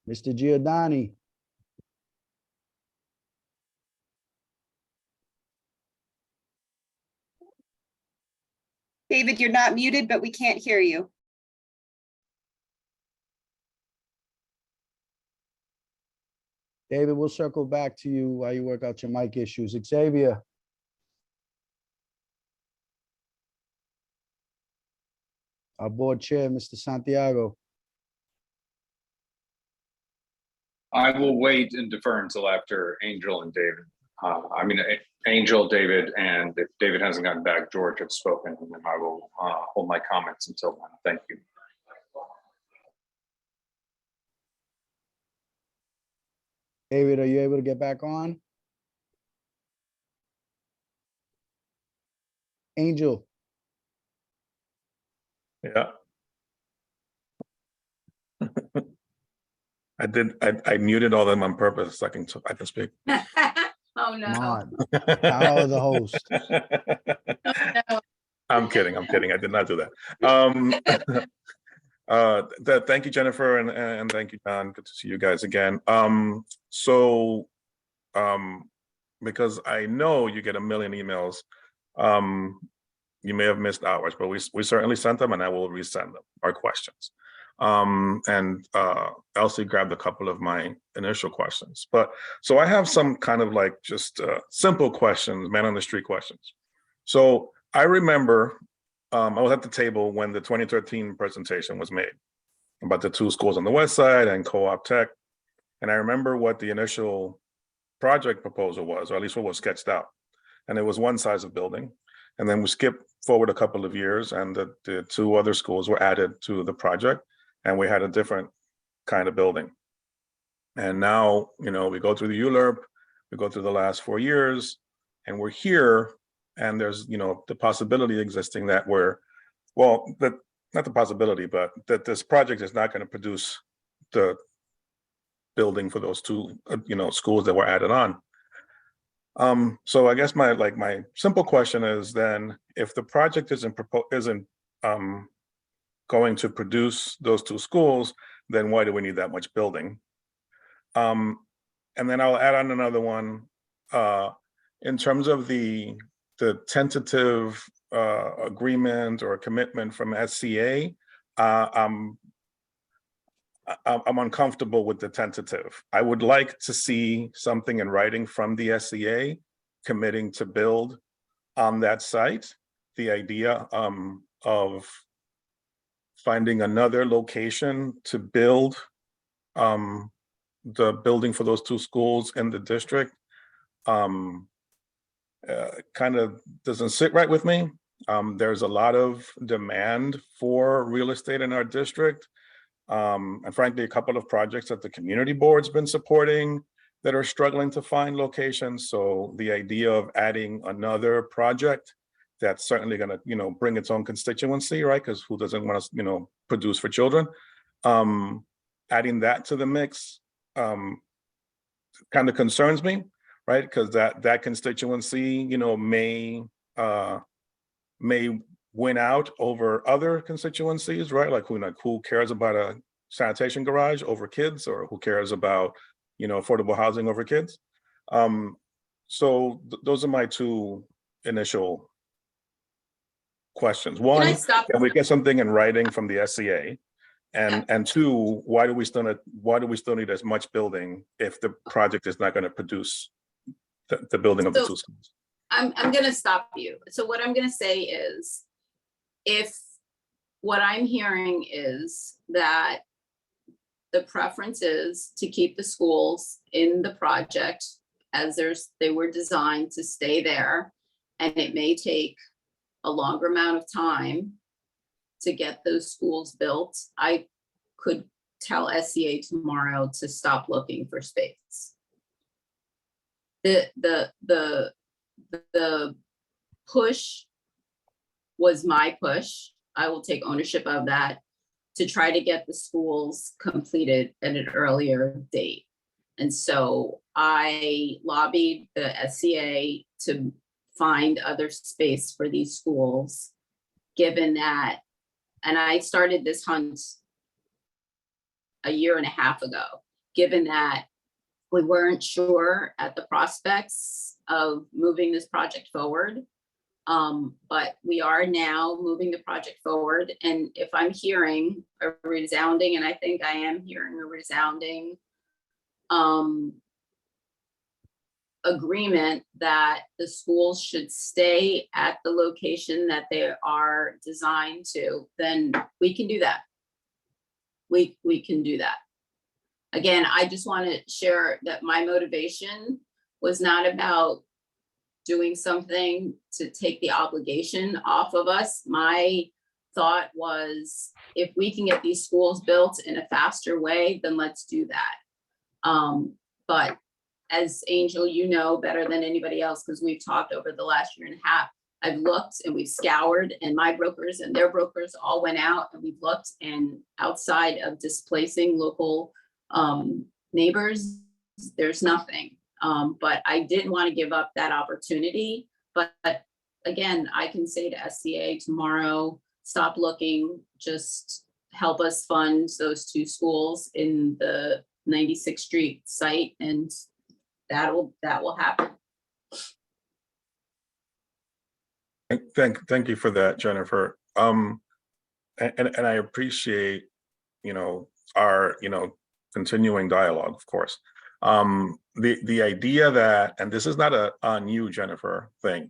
Mr. Giordani. David, you're not muted, but we can't hear you. David, we'll circle back to you while you work out your mic issues. Xavier. Our board chair, Mr. Santiago. I will wait and defer until after Angel and David. Angel, David, and if David hasn't gotten back, George have spoken, and then I will hold my comments until then. Thank you. David, are you able to get back on? Angel, Yeah. I muted all of them on purpose so I can speak. Oh, come no. on, power of the host. No. I'm kidding. I did not do that. Thank you, Jennifer, and thank you, John. Good to see you guys again. Because I know you get a million emails, you may have missed ours, but we certainly sent them, and I will resend them, our questions. Elsie grabbed a couple of my initial questions, but so I have some kind of like just simple questions, man on the street questions. So I remember I was at the table when the 2013 presentation was made about the two schools on the west side and co-op tech. And I remember what the initial project proposal was, or at least what was sketched out. And it was one size of building. And then we skipped forward a couple of years and the two other schools were added to the project and we had a different kind of building. And now, you know, we go through the ULURP, we go through the last 4 years and we're here and there's, you know, the possibility existing that not the possibility, but that this project is not going to produce the building for those two, schools that were added on. So I guess my simple question is then, if the project isn't going to produce those two schools, then why do we need that much building? And then I'll add on another one. In terms of the tentative agreement or commitment from SCA, I'm uncomfortable with the tentative. I would like to see something in writing from the SCA committing to build on that site. The idea of finding another location to build the building for those two schools in the district kind of doesn't sit right with me. There's a lot of demand for real estate in our district. And frankly, a couple of projects that the community board's been supporting that are struggling to find locations. So the idea of adding another project that's certainly going to, bring its own constituency, right? Because who doesn't want to, produce for children? Adding that to the mix kind of concerns me, right? Because that constituency, may win out over other constituencies, right? Like who cares about a sanitation garage over kids, or who cares about, affordable housing over kids? So those are my two initial questions. One, can we get something in writing from the SCA? And two, why do we still need as much building if the project is not going to produce the building of the two schools? I'm going to stop you. So what I'm going to say is, if what I'm hearing is that the preference is to keep the schools in the project as they were designed to stay there, and it may take a longer amount of time to get those schools built, I could tell SCA tomorrow to stop looking for space. The push was my push. I will take ownership of that, to try to get the schools completed at an earlier date. And so I lobbied the SCA to find other space for these schools, given that, and I started this hunt a year and a half ago, given that we weren't sure at the prospects of moving this project forward. But we are now moving the project forward. And if I'm hearing a resounding, and I think I am hearing a resounding agreement that the schools should stay at the location that they are designed to, then we can do that. We can do that. Again, I just want to share that my motivation was not about doing something to take the obligation off of us. My thought was, if we can get these schools built in a faster way, then let's do that. But as Angel, you know better than anybody else, because we've talked over the last year and a half, I've looked and we've scoured, and my brokers and their brokers all went out and we've looked, and outside of displacing local neighbors, there's nothing. But I didn't want to give up that opportunity. But again, I can say to SCA tomorrow, stop looking, just help us fund those two schools in the 96th Street site, and that will happen. Thank you for that, Jennifer. And I appreciate, our, continuing dialogue, of course. The idea that, and this is not on you, Jennifer, thing.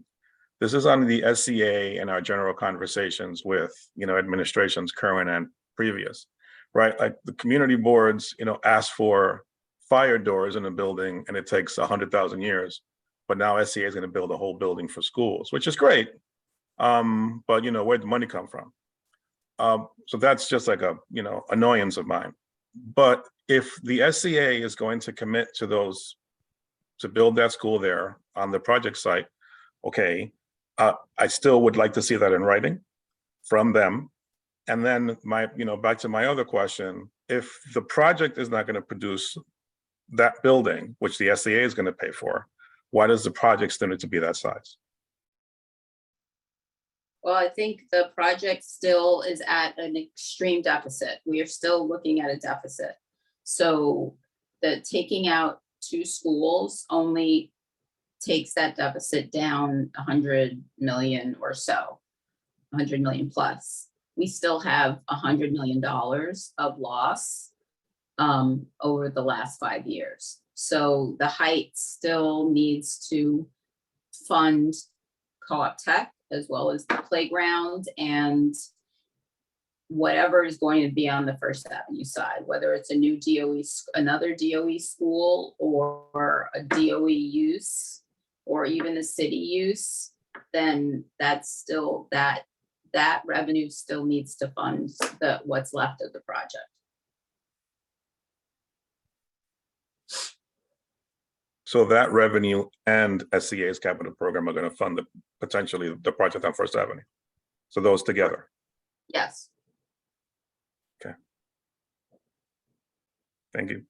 This is on the SCA and our general conversations with, administrations current and previous, right? Like the community boards, ask for fire doors in a building and it takes 100,000 years, but now SCA is going to build a whole building for schools, which is great. But where'd the money come from? So that's just like a, annoyance of mine. But if the SCA is going to commit to those, to build that school there on the project site, okay, I still would like to see that in writing from them. And then back to my other question, if the project is not going to produce that building, which the SCA is going to pay for, why does the project still need to be that size? Well, I think the project still is at an extreme deficit. We are still looking at a deficit. So the taking out two schools only takes that deficit down 100 million or so, 100 million plus. We still have $100 million of loss over the last 5 years. So the Heights still needs to fund Co-op Tech as well as the playground and whatever is going to be on the First Avenue side, whether it's a new DOE, another DOE school or a DOE use or even a city use, then that's still that revenue still needs to fund what's left of the project. So that revenue and SCA's capital program are going to fund potentially the project on First Avenue. So those together. Yes. Okay. Thank you.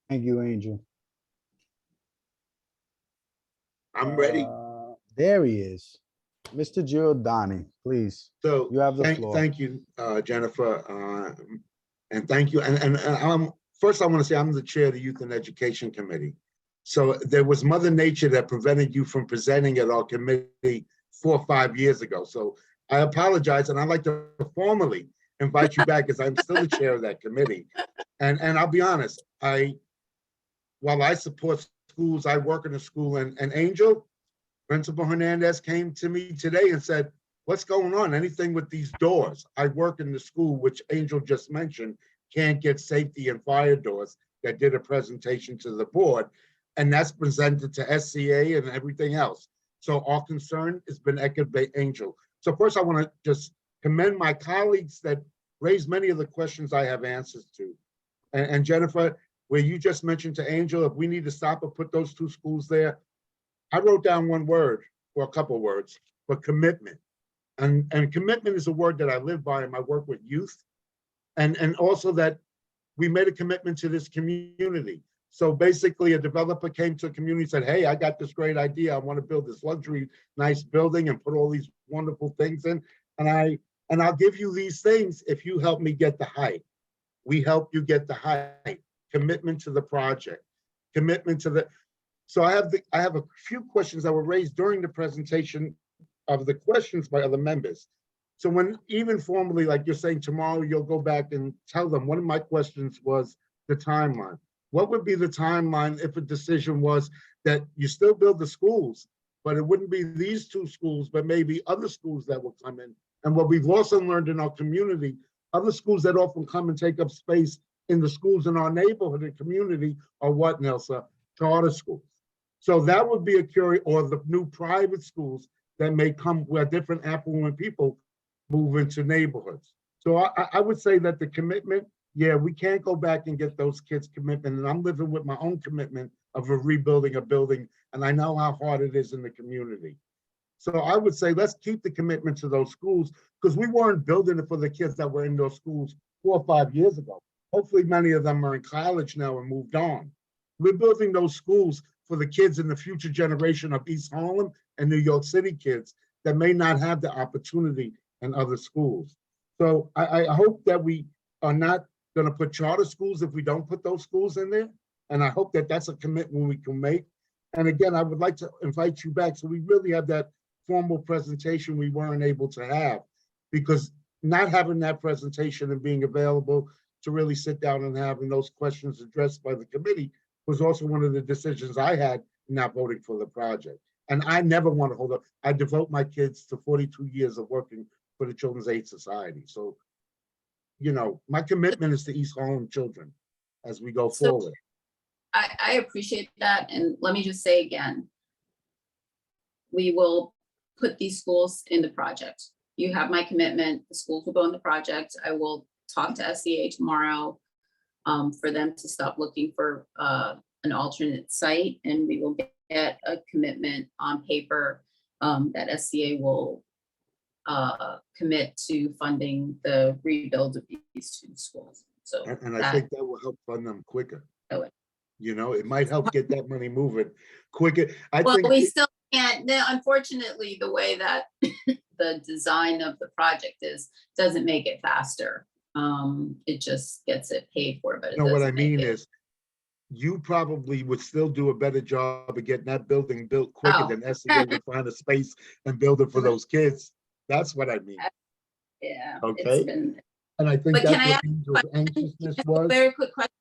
Thank you, Angel. I'm ready. There he is. Mr. Giordani, please. So You have the floor. Thank you, Jennifer. And thank you. And first I want to say I'm the chair of the Youth and Education Committee. So there was Mother Nature that prevented you from presenting at our committee 4 or 5 years ago. So I apologize, and I'd like to formally invite you back because I'm still the chair of that committee. And I'll be honest, while I support schools, I work in a school, and Angel, Principal Hernandez came to me today and said, what's going on? Anything with these doors? I work in the school, which Angel just mentioned, can't get safety and fire doors, that did a presentation to the board, and that's presented to SCA and everything else. So our concern has been echoed by Angel. So first I want to just commend my colleagues that raised many of the questions I have answers to. And Jennifer, where you just mentioned to Angel, if we need to stop or put those two schools there, I wrote down one word, or a couple words, but commitment. And commitment is a word that I live by in my work with youth. And also that we made a commitment to this community. So basically a developer came to a community and said, hey, I got this great idea. I want to build this luxury, nice building and put all these wonderful things in. And I'll give you these things if you help me get the height. We help you get the height. Commitment to the project, commitment to the, so I have a few questions that were raised during the presentation of the questions by other members. So when even formally, like you're saying tomorrow, you'll go back and tell them, one of my questions was the timeline. What would be the timeline if a decision was that you still build the schools, but it wouldn't be these two schools, but maybe other schools that will come in? And what we've also learned in our community, other schools that often come and take up space in the schools in our neighborhood and community are what, Nelsa? Charter schools. So that would be a curious, or the new private schools that may come where different affluent people move into neighborhoods. So I would say that the commitment yeah, we can't go back and get those kids' commitment. And I'm living with my own commitment of rebuilding a building, and I know how hard it is in the community. So I would say, let's keep the commitment to those schools, because we weren't building it for the kids that were in those schools 4 or 5 years ago. Hopefully, many of them are in college now and moved on. We're building those schools for the kids in the future generation of East Harlem and New York City kids that may not have the opportunity in other schools. So I hope that we are not going to put charter schools if we don't put those schools in there. And I hope that that's a commitment we can make. And again, I would like to invite you back so we really have that formal presentation we weren't able to have, because not having that presentation and being available to really sit down and having those questions addressed by the committee was also one of the decisions I had in not voting for the project. And I never want to hold up. I devote my kids to 42 years of working for the Children's Aid Society. So, you know, my commitment is to East Harlem children as we go forward. I appreciate that. And let me just say again, we will put these schools in the project. You have my commitment. The schools will go in the project. I will talk to SEA tomorrow for them to stop looking for an alternate site, and we will get a commitment on paper that SCA will commit to funding the rebuild of these 2 schools. So And I think that will help fund them quicker. That would. You know, it might help get that money moving quicker. Well, we still can't, unfortunately, the way that the design of the project is, doesn't make it faster. It just gets it paid for, but it You know what I doesn't make mean it. is, you probably would still do a better job of getting that building built quicker Oh. than SEA would find a space and build it for those kids. That's what I mean. Yeah. Okay. It's been. And I think But can that's I what ask Angel's anxiousness a was. very quick question?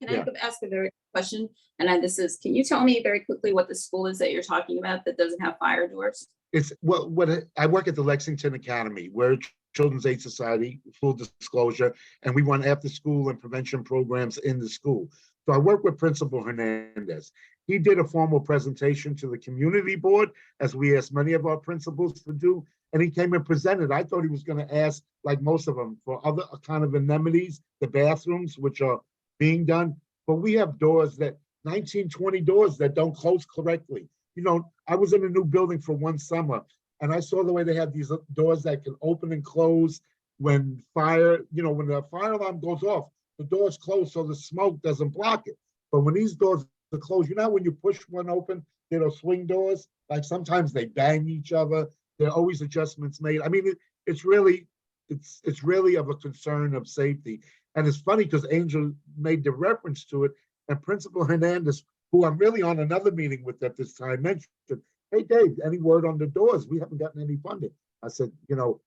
Can Yeah. I ask a very quick question? And this is, can you tell me very quickly what the school is that you're talking about that doesn't have fire doors? It's what I work at the Lexington Academy. We're a Children's Aid Society, full disclosure, and we run after school and prevention programs in the school. So I work with Principal Hernandez. He did a formal presentation to the community board, as we asked many of our principals to do, and he came and presented. I thought he was going to ask, like most of them, for other kind of amenities, the bathrooms, which are being done, but we have doors that 19, 20 doors that don't close correctly. You know, I was in a new building for one summer, and I saw the way they have these doors that can open and close when fire, you know, when the fire alarm goes off, the door's closed so the smoke doesn't block it. But when these doors are closed, you know, when you push one open, they're those swing doors, like sometimes they bang each other. There are always adjustments made. I mean, it's really of a concern of safety. And it's funny because Angel made the reference to it, and Principal Hernandez, who I'm really on another meeting with at this time, mentioned, hey, Dave, any word on the doors? We haven't gotten any funding. I said, you know,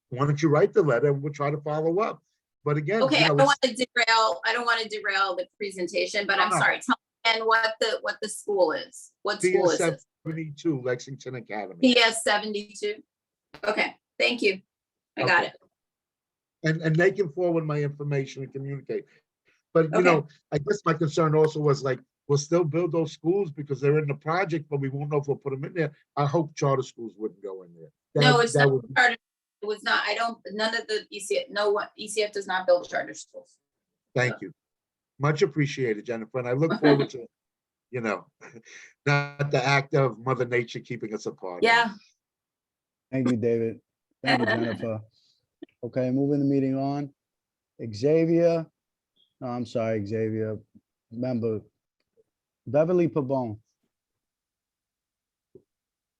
why don't you write the letter and we'll try to follow up. But again, Okay, you know, I don't want to derail the presentation, but I'm sorry, tell me again what the school is. What school is it? 72 Lexington Academy. PS 72. Okay, thank you. I got it. And they can forward my information and communicate. But you Okay. know, I guess my concern also was like, we'll still build those schools because they're in the project, but we won't know if we'll put them in there. I hope charter schools wouldn't go in there. No, it's that not would be- charter. It was not. None of the ECF. No one. ECF does not build charter schools. Thank you. Much appreciated, Jennifer. And I look forward to, you know, not the act of Mother Nature keeping us apart. Yeah. Thank you, David. Thank you, Jennifer. Okay, moving the meeting on. Xavier, no, I'm sorry, Xavier. Remember, Beverly Pabon.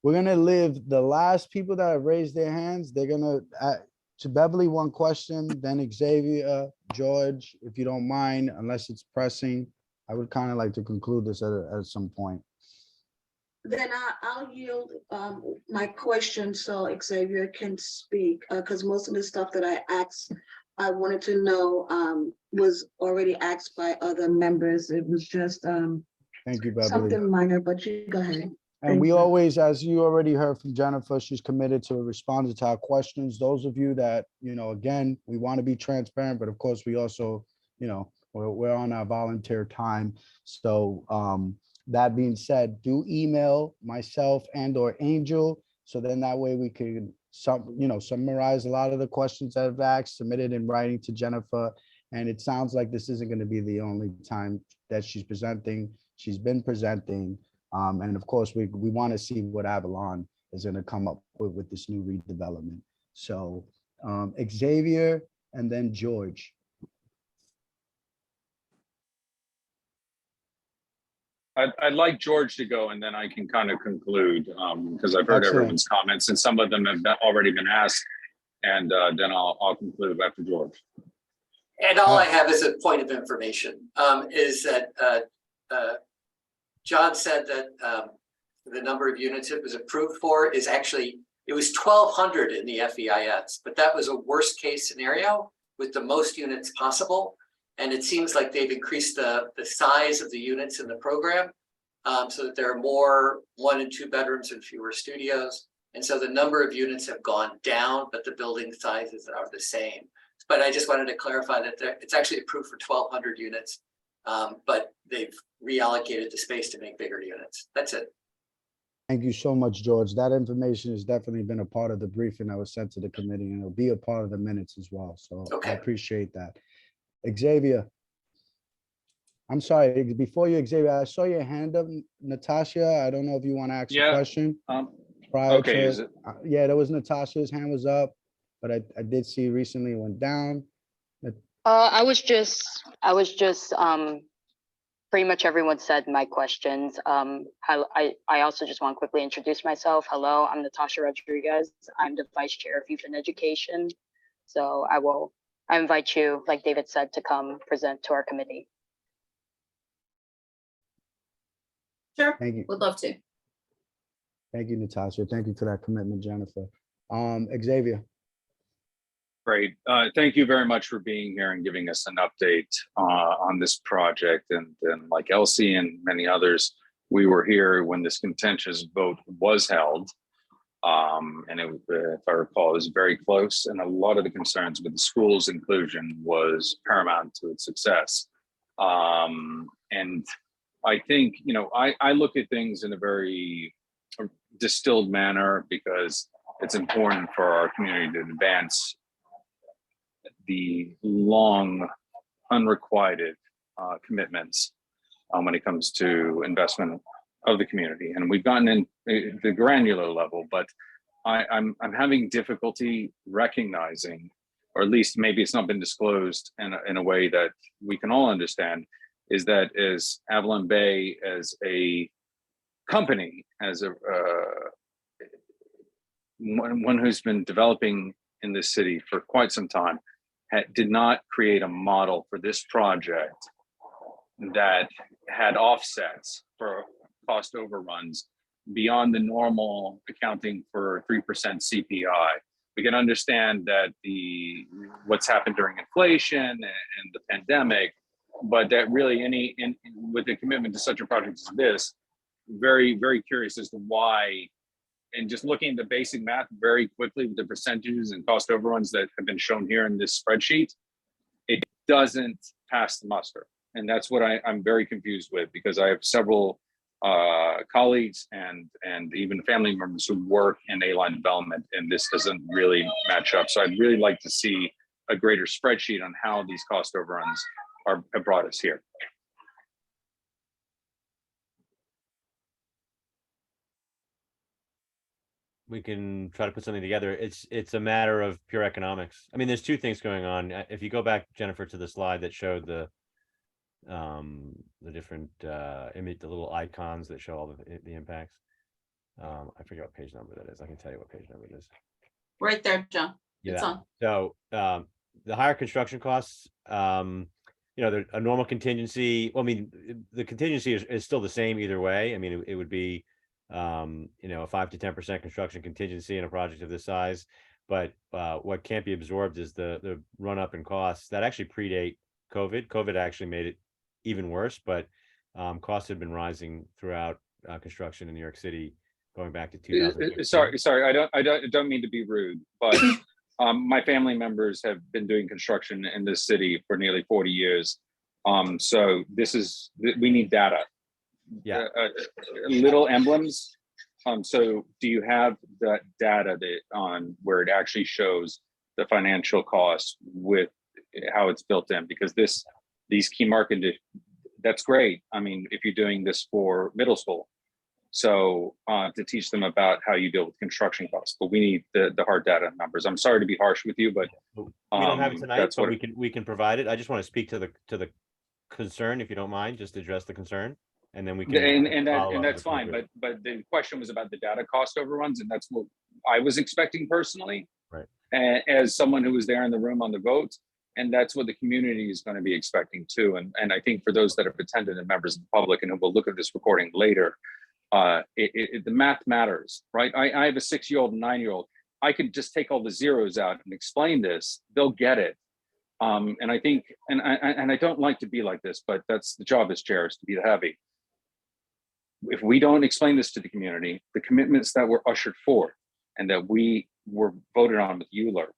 We're gonna leave the last people that have raised their hands. They're gonna, to Beverly, one question, then Xavier, George, if you don't mind, unless it's pressing. I would kind of like to conclude this at some point. Then I'll yield my question so Xavier can speak, because most of the stuff that I asked, I wanted to know was already asked by other members. It was just Thank you, Beverly. something minor, but you go ahead. And we always, as you already heard from Jennifer, she's committed to responding to our questions. Those of you that, you know, again, we want to be transparent, but of course we also, you know, we're on our volunteer time. So that being said, do email myself and or Angel. So then that way we can summarize a lot of the questions that I've asked, submit it in writing to Jennifer And it sounds like this isn't going to be the only time that she's presenting. She's been presenting. And of course, we want to see what Avalon is going to come up with this new redevelopment. So Xavier and then George. I'd like George to go, and then I can kind of conclude, because I've heard Excellent. everyone's comments, and some of them have already been asked, and then I'll conclude after George. And all I have as a point of information is that John said that the number of units it was approved for is actually, it was 1,200 in the FEIS, but that was a worst case scenario with the most units possible. And it seems like they've increased the size of the units in the program so that there are more 1 and 2 bedrooms and fewer studios. And so the number of units have gone down, but the building sizes are the same. But I just wanted to clarify that it's actually approved for 1,200 units, but they've reallocated the space to make bigger units. That's it. Thank you so much, George. That information has definitely been a part of the briefing that was sent to the committee, and it'll be a part of the minutes as well. So I Okay. appreciate that. Xavier. I'm sorry, before you, Xavier, I saw your hand up, Natasha. I don't know if you want to ask a question. Okay, is it? Yeah, that was Natasha's hand was up, but I did see recently it went down. I was just pretty much everyone said my questions. I also just want to quickly introduce myself. Hello, I'm Natasha Rodriguez. I'm the Vice Chair of Youth and Education. So I invite you, like David said, to come present to our committee. Sure. Thank you. Would love to. Thank you, Natasha. Thank you for that commitment, Jennifer. Xavier. Great. Thank you very much for being here and giving us an update on this project. And like Elsie and many others, we were here when this contentious vote was held. And if I recall, it was very close. And a lot of the concerns with the school's inclusion was paramount to its success. And I think, I look at things in a very distilled manner because it's important for our community to advance the long, unrequited commitments when it comes to investment of the community. And we've gotten in the granular level, but I'm having difficulty recognizing, or at least maybe it's not been disclosed in a way that we can all understand, is that as Avalon Bay, as a company, as one who's been developing in this city for quite some time, did not create a model for this project that had offsets for cost overruns beyond the normal accounting for 3% CPI. We can understand that what's happened during inflation and the pandemic, but that really with a commitment to such a project as this, very, very curious as to why. And just looking at the basic math very quickly with the percentages and cost overruns that have been shown here in this spreadsheet, it doesn't pass the muster. And that's what I'm very confused with, because I have several colleagues and even family members who work in A-line development, and this doesn't really match up. So I'd really like to see a greater spreadsheet on how these cost overruns have brought us here. We can try to put something together. It's a matter of pure economics. I mean, there's two things going on. If you go back, Jennifer, to the slide that showed the different image, the little icons that show all the impacts. I forget what page number that is. I can tell you what page number it is. Right there, John. It's on. So the higher construction costs, there's a normal contingency. Well, I mean, the contingency is still the same either way. I mean, it would be a 5 to 10% construction contingency in a project of this size. But what can't be absorbed is the run up in costs that actually predate COVID. COVID actually made it even worse, but costs have been rising throughout construction in New York City going back to 2000. Sorry, I don't mean to be rude, but my family members have been doing construction in this city for nearly 40 years. So we need data. Yeah. Little emblems. So do you have that data on where it actually shows the financial costs with how it's built in, because these key market, that's great. I mean, if you're doing this for middle school, so to teach them about how you deal with construction costs, but we need the hard data numbers. I'm sorry to be harsh with you, but We don't have it tonight, that's but what we can provide it. I just want to speak to the concern, if you don't mind, just address the concern, and then we can. and follow up that's if fine. appropriate. But the question was about the data cost overruns, and that's what I was expecting personally. Right. As someone who was there in the room on the vote, and that's what the community is going to be expecting too. And I think for those that have attended and members of the public and who will look at this recording later, the math matters, right? I have a 6-year-old and 9-year-old. I could just take all the zeros out and explain this. They'll get it. And I think, and I don't like to be like this, but that's the job as chair, is to be the heavy. If we don't explain this to the community, the commitments that were ushered forth and that we were voted on with ULER,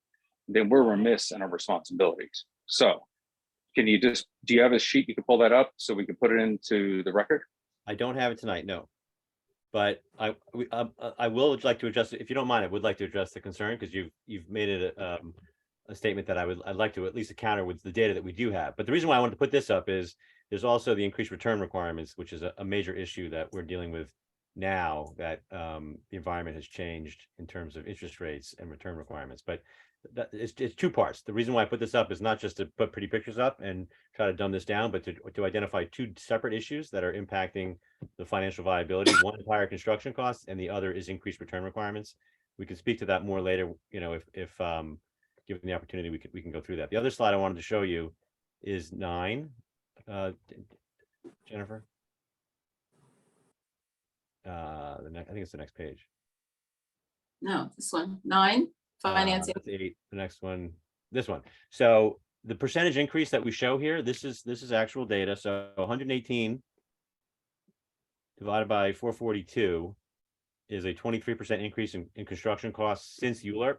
then we're remiss in our responsibilities. So can you do you have a sheet you can pull that up so we can put it into the record? I don't have it tonight, no. But I will like to address it, if you don't mind. I would like to address the concern, because you've made it a statement that I'd like to at least counter with the data that we do have. But the reason why I wanted to put this up is there's also the increased return requirements, which is a major issue that we're dealing with now that the environment has changed in terms of interest rates and return requirements. But it's 2 parts. The reason why I put this up is not just to put pretty pictures up and try to dumb this down, but to identify 2 separate issues that are impacting the financial viability. One is higher construction costs, and the other is increased return requirements. We can speak to that more later, you know, if given the opportunity, we can go through that. The other slide I wanted to show you is 9. Jennifer. I think it's the next page. No, this one, 9, financing. That's 8. The next one, this one. So the percentage increase that we show here, this is actual data. So 118 divided by 442 is a 23% increase in construction costs since ULERP.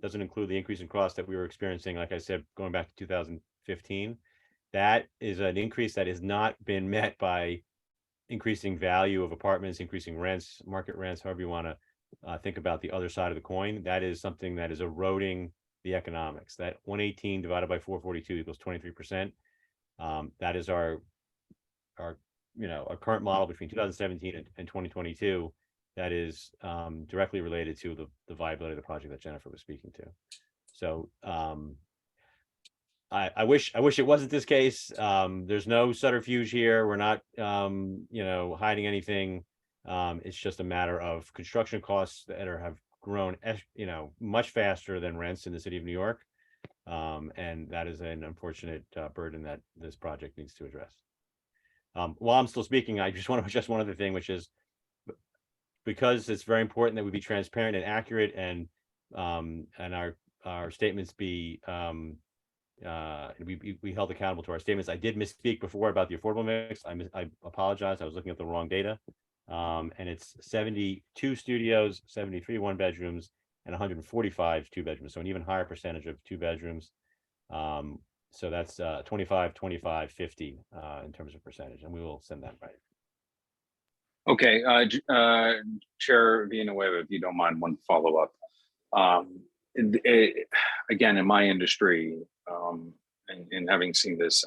Doesn't include the increase in cost that we were experiencing, like I said, going back to 2015. That is an increase that has not been met by increasing value of apartments, increasing rents, market rents, however you want to think about the other side of the coin. That is something that is eroding the economics. That 118 divided by 442 equals 23%. That is our current model between 2017 and 2022. That is directly related to the viability of the project that Jennifer was speaking to. So I wish it wasn't this case. There's no subterfuge here. We're not hiding anything. It's just a matter of construction costs that have grown much faster than rents in the city of New York. And that is an unfortunate burden that this project needs to address. While I'm still speaking, I just want to address one other thing, which is, because it's very important that we be transparent and accurate, and our statements be we held accountable to our statements. I did misspeak before about the affordable mix. I apologize. I was looking at the wrong data. And it's 72 studios, 73 1-bedrooms, and 145 2-bedrooms. So an even higher percentage of 2-bedrooms. So that's 25, 25, 50 in terms of percentage, and we will send that right. Okay, Chair Villanueva, if you don't mind, one follow-up. Again, in my industry, and having seen this,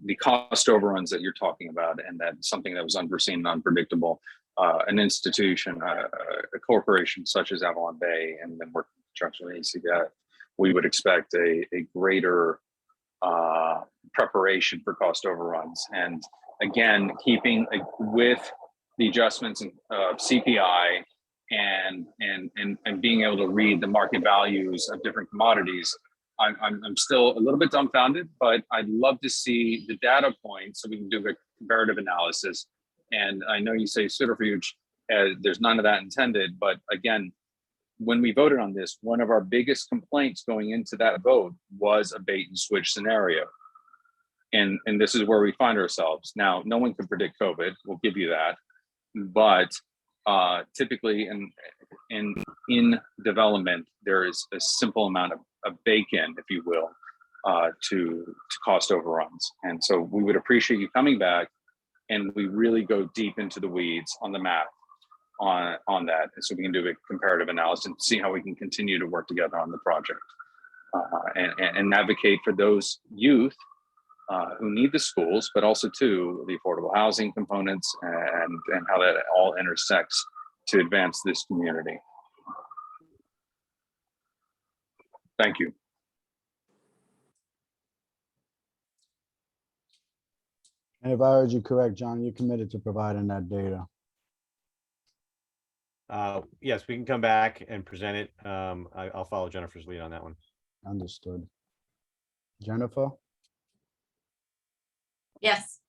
the cost overruns that you're talking about, and that's something that was unforeseen and unpredictable. An institution, a corporation such as Avalon Bay, and then working in conjunction with ACF, we would expect a greater preparation for cost overruns. And again, keeping with the adjustments of CPI and being able to read the market values of different commodities, I'm still a little bit dumbfounded, but I'd love to see the data points so we can do a comparative analysis. And I know you say subterfuge, there's none of that intended, but again, when we voted on this, one of our biggest complaints going into that vote was a bait and switch scenario. And this is where we find ourselves. Now, no one can predict COVID, we'll give you that. But typically in development, there is a simple amount of bake-in, if you will, to cost overruns. And so we would appreciate you coming back and we really go deep into the weeds on the math on that. And so we can do a comparative analysis and see how we can continue to work together on the project. and advocate for those youth who need the schools, but also too the affordable housing components and how that all intersects to advance this community. Thank you. And if I heard you correct, John, you're committed to providing that data. Yes, we can come back and present it. I'll follow Jennifer's lead on that one. Understood. Jennifer, Yes,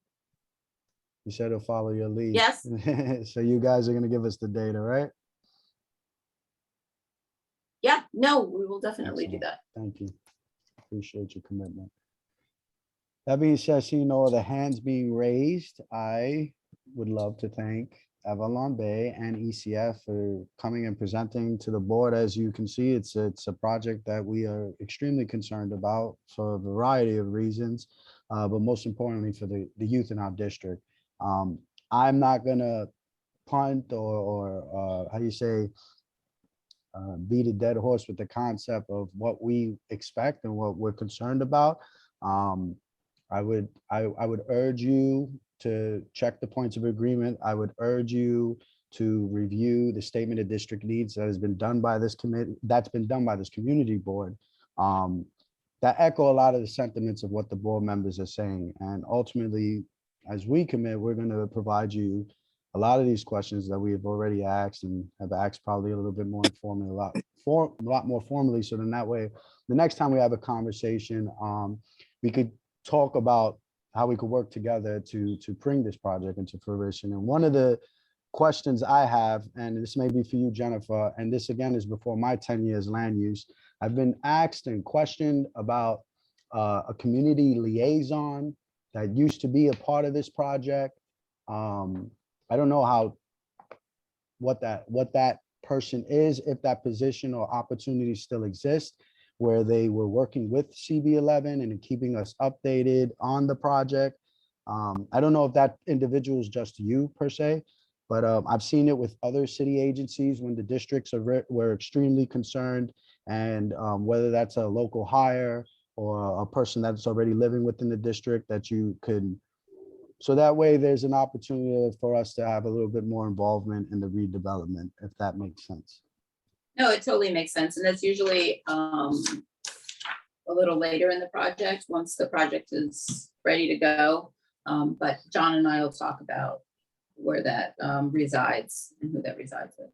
you said to follow your lead. Yes. So you guys are gonna give us the data, right? yeah, no, we will definitely do Excellent. that. Thank you. Appreciate your commitment. That being said, seeing no other hands being raised, I would love to thank Avalon Bay and ECF for coming and presenting to the board. As you can see, it's a project that we are extremely concerned about for a variety of reasons, but most importantly for the youth in our district. I'm not gonna punt or how you say, beat a dead horse with the concept of what we expect and what we're concerned about. I would urge you to check the points of agreement. I would urge you to review the statement of district needs that has been done by this committee, that's been done by this community board. That echo a lot of the sentiments of what the board members are saying. And ultimately, as we commit, we're going to provide you a lot of these questions that we have already asked and have asked probably a little bit more informally, a lot more formally. So then that way, the next time we have a conversation, we could talk about how we could work together to bring this project into fruition. And one of the questions I have, and this may be for you, Jennifer, and this again is before my 10 years land use, I've been asked and questioned about a community liaison that used to be a part of this project. I don't know what that person is, if that position or opportunity still exists, where they were working with CB11 and keeping us updated on the project. I don't know if that individual is just you per se, but I've seen it with other city agencies when the districts were extremely concerned, and whether that's a local hire or a person that's already living within the district that you could. So that way there's an opportunity for us to have a little bit more involvement in the redevelopment, if that makes sense. No, it totally makes sense. And that's usually a little later in the project, once the project is ready to go. But John and I will talk about where that resides and who that resides with.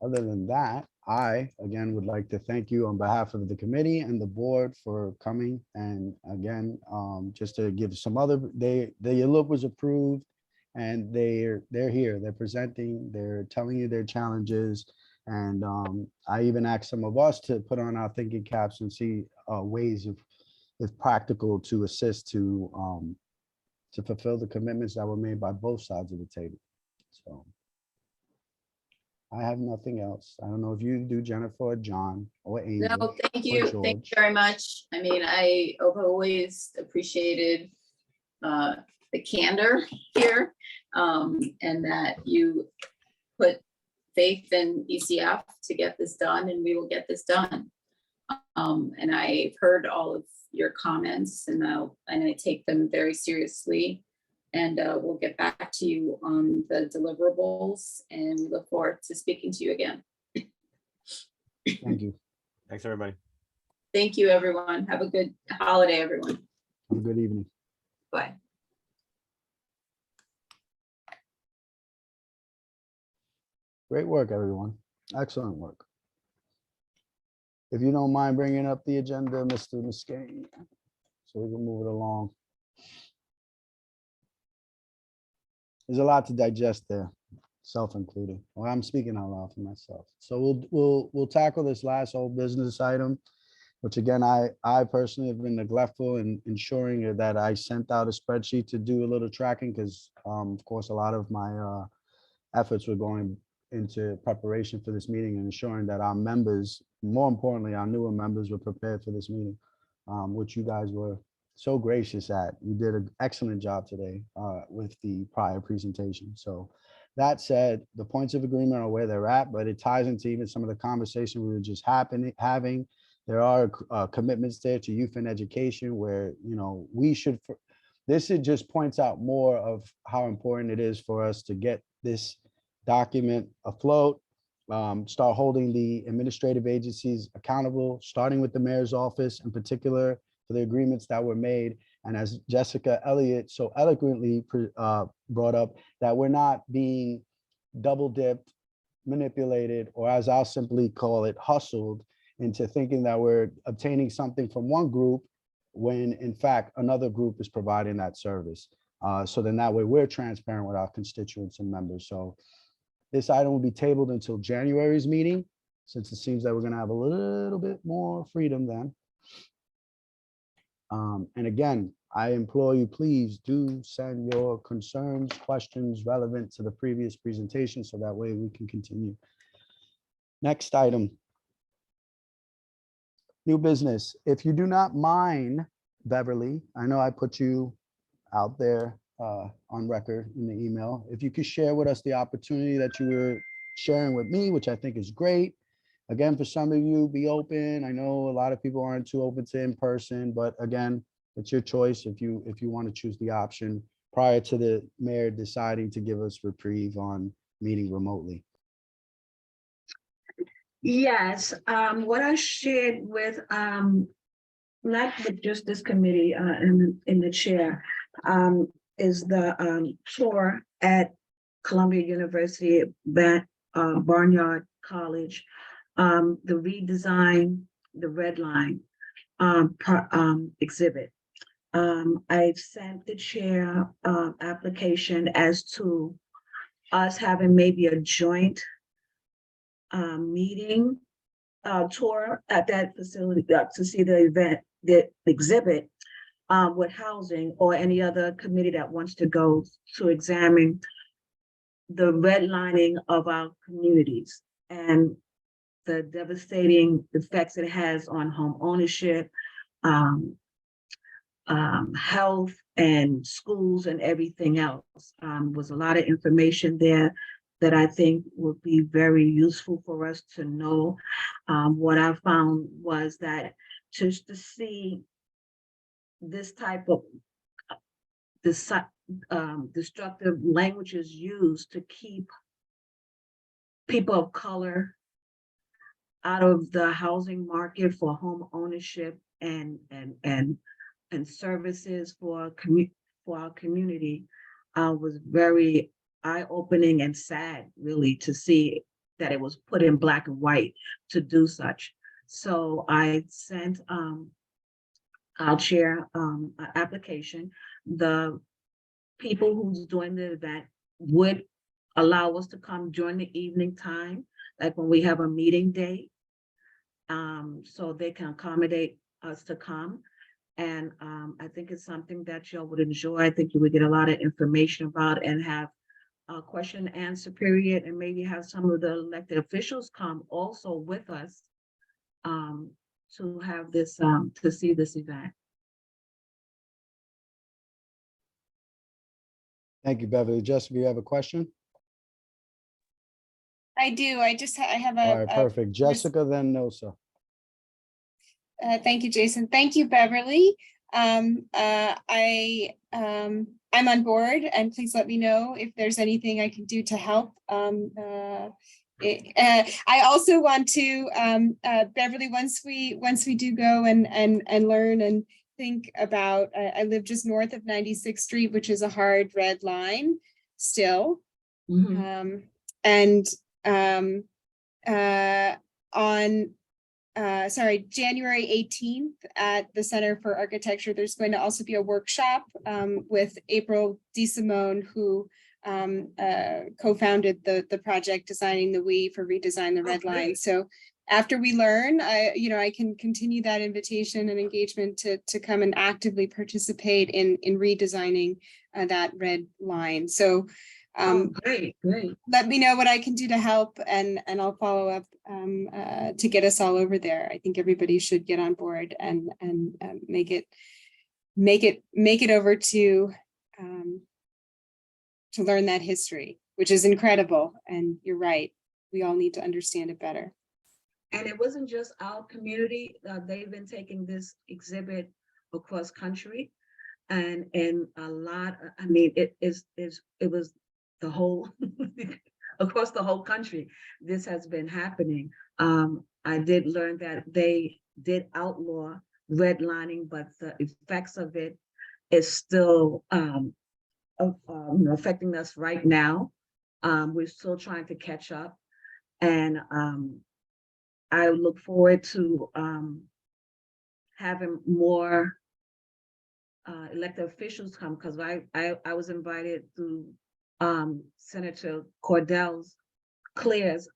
Other than that, I, again, would like to thank you on behalf of the committee and the board for coming. And again, just to give some other, the look was approved and they're here, they're presenting, they're telling you their challenges. And I even asked some of us to put on our thinking caps and see ways of, if practical, to assist to fulfill the commitments that were made by both sides of the table. So I have nothing else. I don't know if you do, Jennifer, or John, or Angel. No, thank or you. Thank you George. very much. I mean, I have always appreciated the candor here, and that you put faith in ECF to get this done, and we will get this done. And I've heard all of your comments, and I take them very seriously. And we'll get back to you on the deliverables, and we look forward to speaking to you again. Thank you. Thanks, everybody. Thank you, everyone. Have a good holiday, everyone. Have a good evening. Bye. Great work, everyone. Excellent work. If you don't mind bringing up the agenda, Mr. Muscane, so we can move it along. There's a lot to digest there, self included. Well, I'm speaking out loud for myself. So we'll tackle this last old business item, which again, I personally have been neglectful in ensuring that I sent out a spreadsheet to do a little tracking, because of course, a lot of my efforts were going into preparation for this meeting and ensuring that our members, more importantly, our newer members, were prepared for this meeting, which you guys were so gracious at. You did an excellent job today with the prior presentation. So That said, the points of agreement are where they're at, but it ties into even some of the conversation we were just having. There are commitments there to youth and education where, you know, we should, this it just points out more of how important it is for us to get this document afloat, start holding the administrative agencies accountable, starting with the mayor's office in particular for the agreements that were made. And as Jessica Elliott so eloquently brought up, that we're not being double dipped, manipulated, or as I'll simply call it, hustled into thinking that we're obtaining something from one group when in fact another group is providing that service. So then that way we're transparent with our constituents and members. So this item will be tabled until January's meeting, since it seems that we're going to have a little bit more freedom then. And again, I implore you, please do send your concerns, questions relevant to the previous presentation, so that way we can continue. Next item. New business. If you do not mind, Beverly, I know I put you out there on record in the email. If you could share with us the opportunity that you were sharing with me, which I think is great. Again, for some of you, be open. I know a lot of people aren't too open to in person, but again, it's your choice if you want to choose the option prior to the mayor deciding to give us reprieve on meeting remotely. Yes, what I shared with, not with just this committee in the chair, is the tour at Columbia University, Barnard College, the redesign, the red line exhibit. I've sent the chair application as to us having maybe a joint meeting tour at that facility to see the event, the exhibit with housing or any other committee that wants to go to examine the redlining of our communities and the devastating effects it has on home ownership, health and schools and everything else. Was a lot of information there that I think would be very useful for us to know. What I found was that just to see this type of destructive languages used to keep people of color out of the housing market for home ownership and services for our community was very eye-opening and sad, really, to see that it was put in black and white to do such. So I sent our chair an application. The people who's doing the event would allow us to come during the evening time, like when we have a meeting date, so they can accommodate us to come. And I think it's something that y'all would enjoy. I think you would get a lot of information about and have a question and answer period, and maybe have some of the elected officials come also with us to have this, to see this event. Thank you, Beverly. Jessica, you have a question? I do. I have a. All right, perfect. Jessica, then Nosa. Thank you, Jason. Thank you, Beverly. I'm on board, and please let me know if there's anything I can do to help. I also want to, Beverly, once we do go and learn and think about, I live just north of 96th Street, which is a hard red line still. Mm-hmm. On January 18th at the Center for Architecture, there's going to also be a workshop with April DeSimone, who co-founded the project Designing the We for Redesign the Red Line. So after we learn, I can continue that invitation and engagement to come and actively participate in redesigning that red line. So great. Let me know what I can do to help, and I'll follow up to get us all over there. I think everybody should get on board and make it over to learn that history. which is incredible. And you're right. We all need to understand it better. And it wasn't just our community. They've been taking this exhibit across country, and a lot. I mean, it was the whole across the whole country. This has been happening. I did learn that they did outlaw redlining, but the effects of it is still affecting us right now. We're still trying to catch up, and I look forward to having more elected officials come, because I was invited through Senator Claire's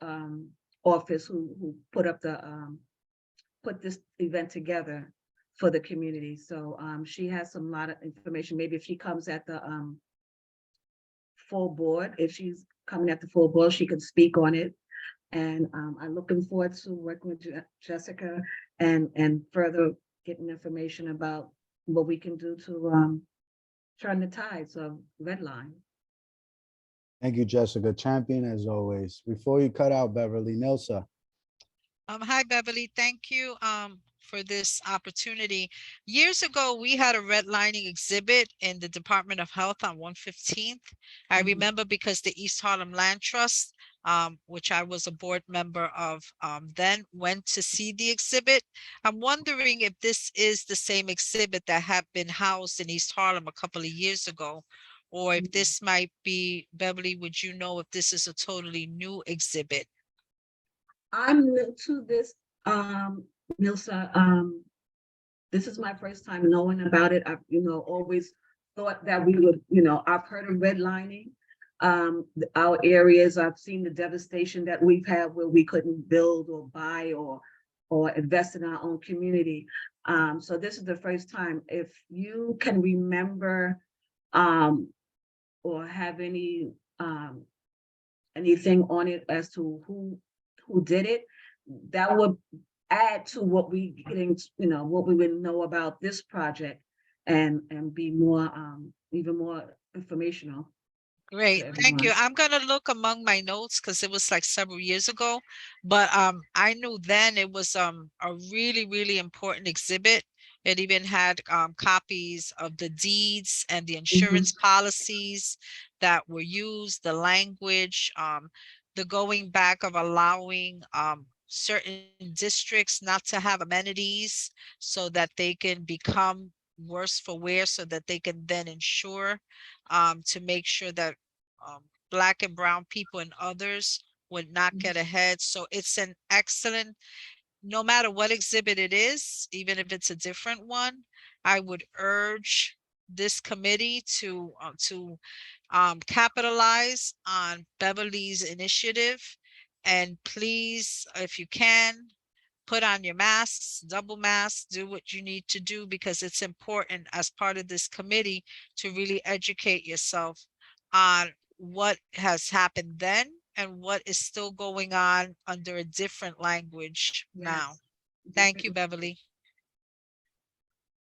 office, who put up put this event together for the community. So she has lot of information. Maybe if she comes at the full board, if she's coming at the full board, she can speak on it. And I'm looking forward to working with Jessica and further getting information about what we can do to turn the tides of redline. Thank you, Jessica. Champion as always. Before you cut out, Beverly, Nilsa. Hi, Beverly. Thank you for this opportunity. Years ago, we had a redlining exhibit in the Department of Health on 115th. I remember because the East Harlem Land Trust, which I was a board member of, then went to see the exhibit. I'm wondering if this is the same exhibit that had been housed in East Harlem a couple of years ago, or if this might be, Beverly, would you know if this is a totally new exhibit? I'm new to this, Nilsa. This is my first time knowing about it. I've, always thought that we would, I've heard of redlining. Our areas, I've seen the devastation that we've had where we couldn't build or buy or invest in our own community. So this is the first time. If you can remember or have anything on it as to who did it, that would add to what we getting, what we would know about this project, and be more, even more informational. Great, thank you. I'm gonna look among my notes because it was like several years ago, but I knew then it was a really, really important exhibit. It even had copies of the deeds and the insurance policies that were used, the language, the going back of allowing certain districts not to have amenities so that they can become worse for wear, so that they can then ensure to make sure that Black and brown people and others would not get ahead. So it's an excellent, no matter what exhibit it is, even if it's a different one, I would urge this committee to capitalize on Beverly's initiative. And please, if you can, put on your masks, double masks, do what you need to do, because it's important as part of this committee to really educate yourself on what has happened then and what is still going on under a different language now. Thank you, Beverly.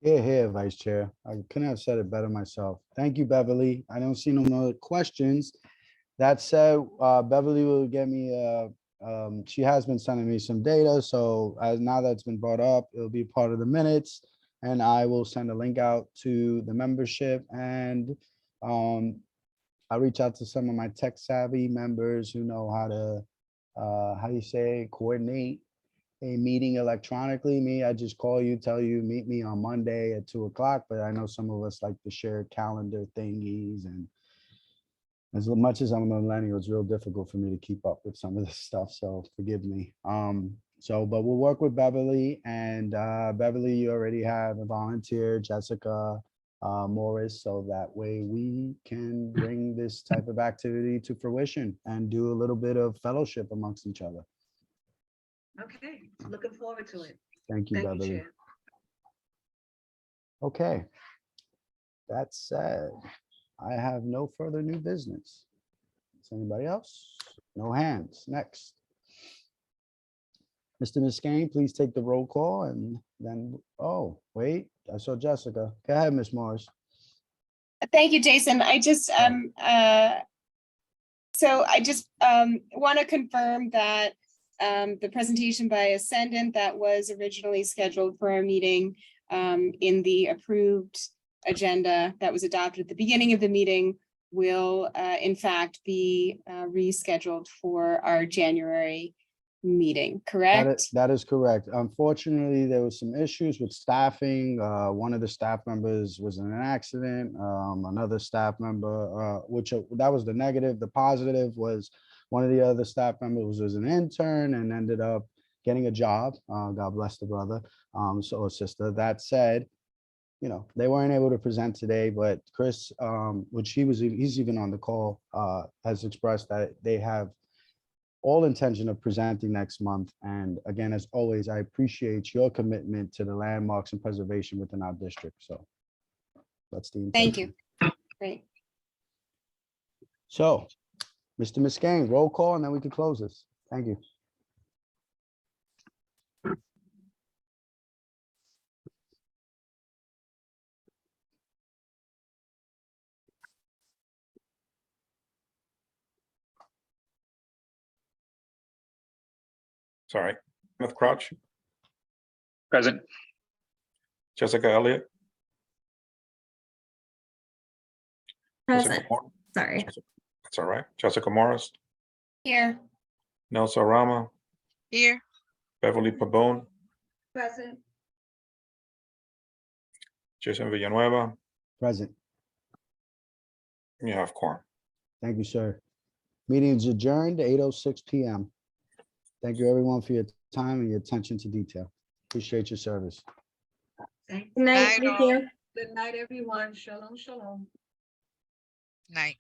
Here, Vice Chair. I couldn't have said it better myself. Thank you, Beverly. I don't see no more questions. That said, Beverly will get me she has been sending me some data, so now that's been brought up, it'll be part of the minutes, and I will send a link out to the membership, and I'll reach out to some of my tech savvy members who know how to how do you say, coordinate a meeting electronically. Me, I just call you, tell you, meet me on Monday at 2 o'clock, but I know some of us like to share calendar thingies, and as much as I'm a millennial, it's real difficult for me to keep up with some of this stuff, so forgive me. But we'll work with Beverly, and Beverly, you already have a volunteer, Jessica Morris, so that way we can bring this type of activity to fruition and do a little bit of fellowship amongst each other. Okay, looking forward to it. Thank you, Beverly. Chair. Okay. That said, I have no further new business. Is anybody else? No hands. Next. Mr. Muscane, please take the roll call, and then, oh, wait, I saw Jessica. Go ahead, Ms. Morris. Thank you, Jason. I just So I just want to confirm that the presentation by Ascendant that was originally scheduled for our meeting in the approved agenda that was adopted at the beginning of the meeting will in fact be rescheduled for our January meeting, correct? That is correct. Unfortunately, there was some issues with staffing. One of the staff members was in an accident. Another staff member, that was the negative. The positive was one of the other staff members was an intern and ended up getting a job. God bless the brother, or sister. That said, they weren't able to present today, but Chris, he's even on the call, has expressed that they have all intention of presenting next month. And again, as always, I appreciate your commitment to the landmarks and preservation within our district. So that's the intention. Thank you. Great. So, Mr. Muscane, roll call, and then we can close this. Thank you. Sorry. Smith Crouch, Present. Jessica Elliott. Present. Jessica Moore- Sorry. That's all right. Jessica Morris, Here. Nelson Rama, Here. Beverly Pabon, Present. Jason Villanueva. Present. You have quorum. Thank you, sir. Meeting is adjourned at 8:06 p.m. Thank you, everyone, for your time and your attention to detail. Appreciate your service. Thank Good night. Night Thank all. you. Good night, everyone. Shalom, shalom. Night.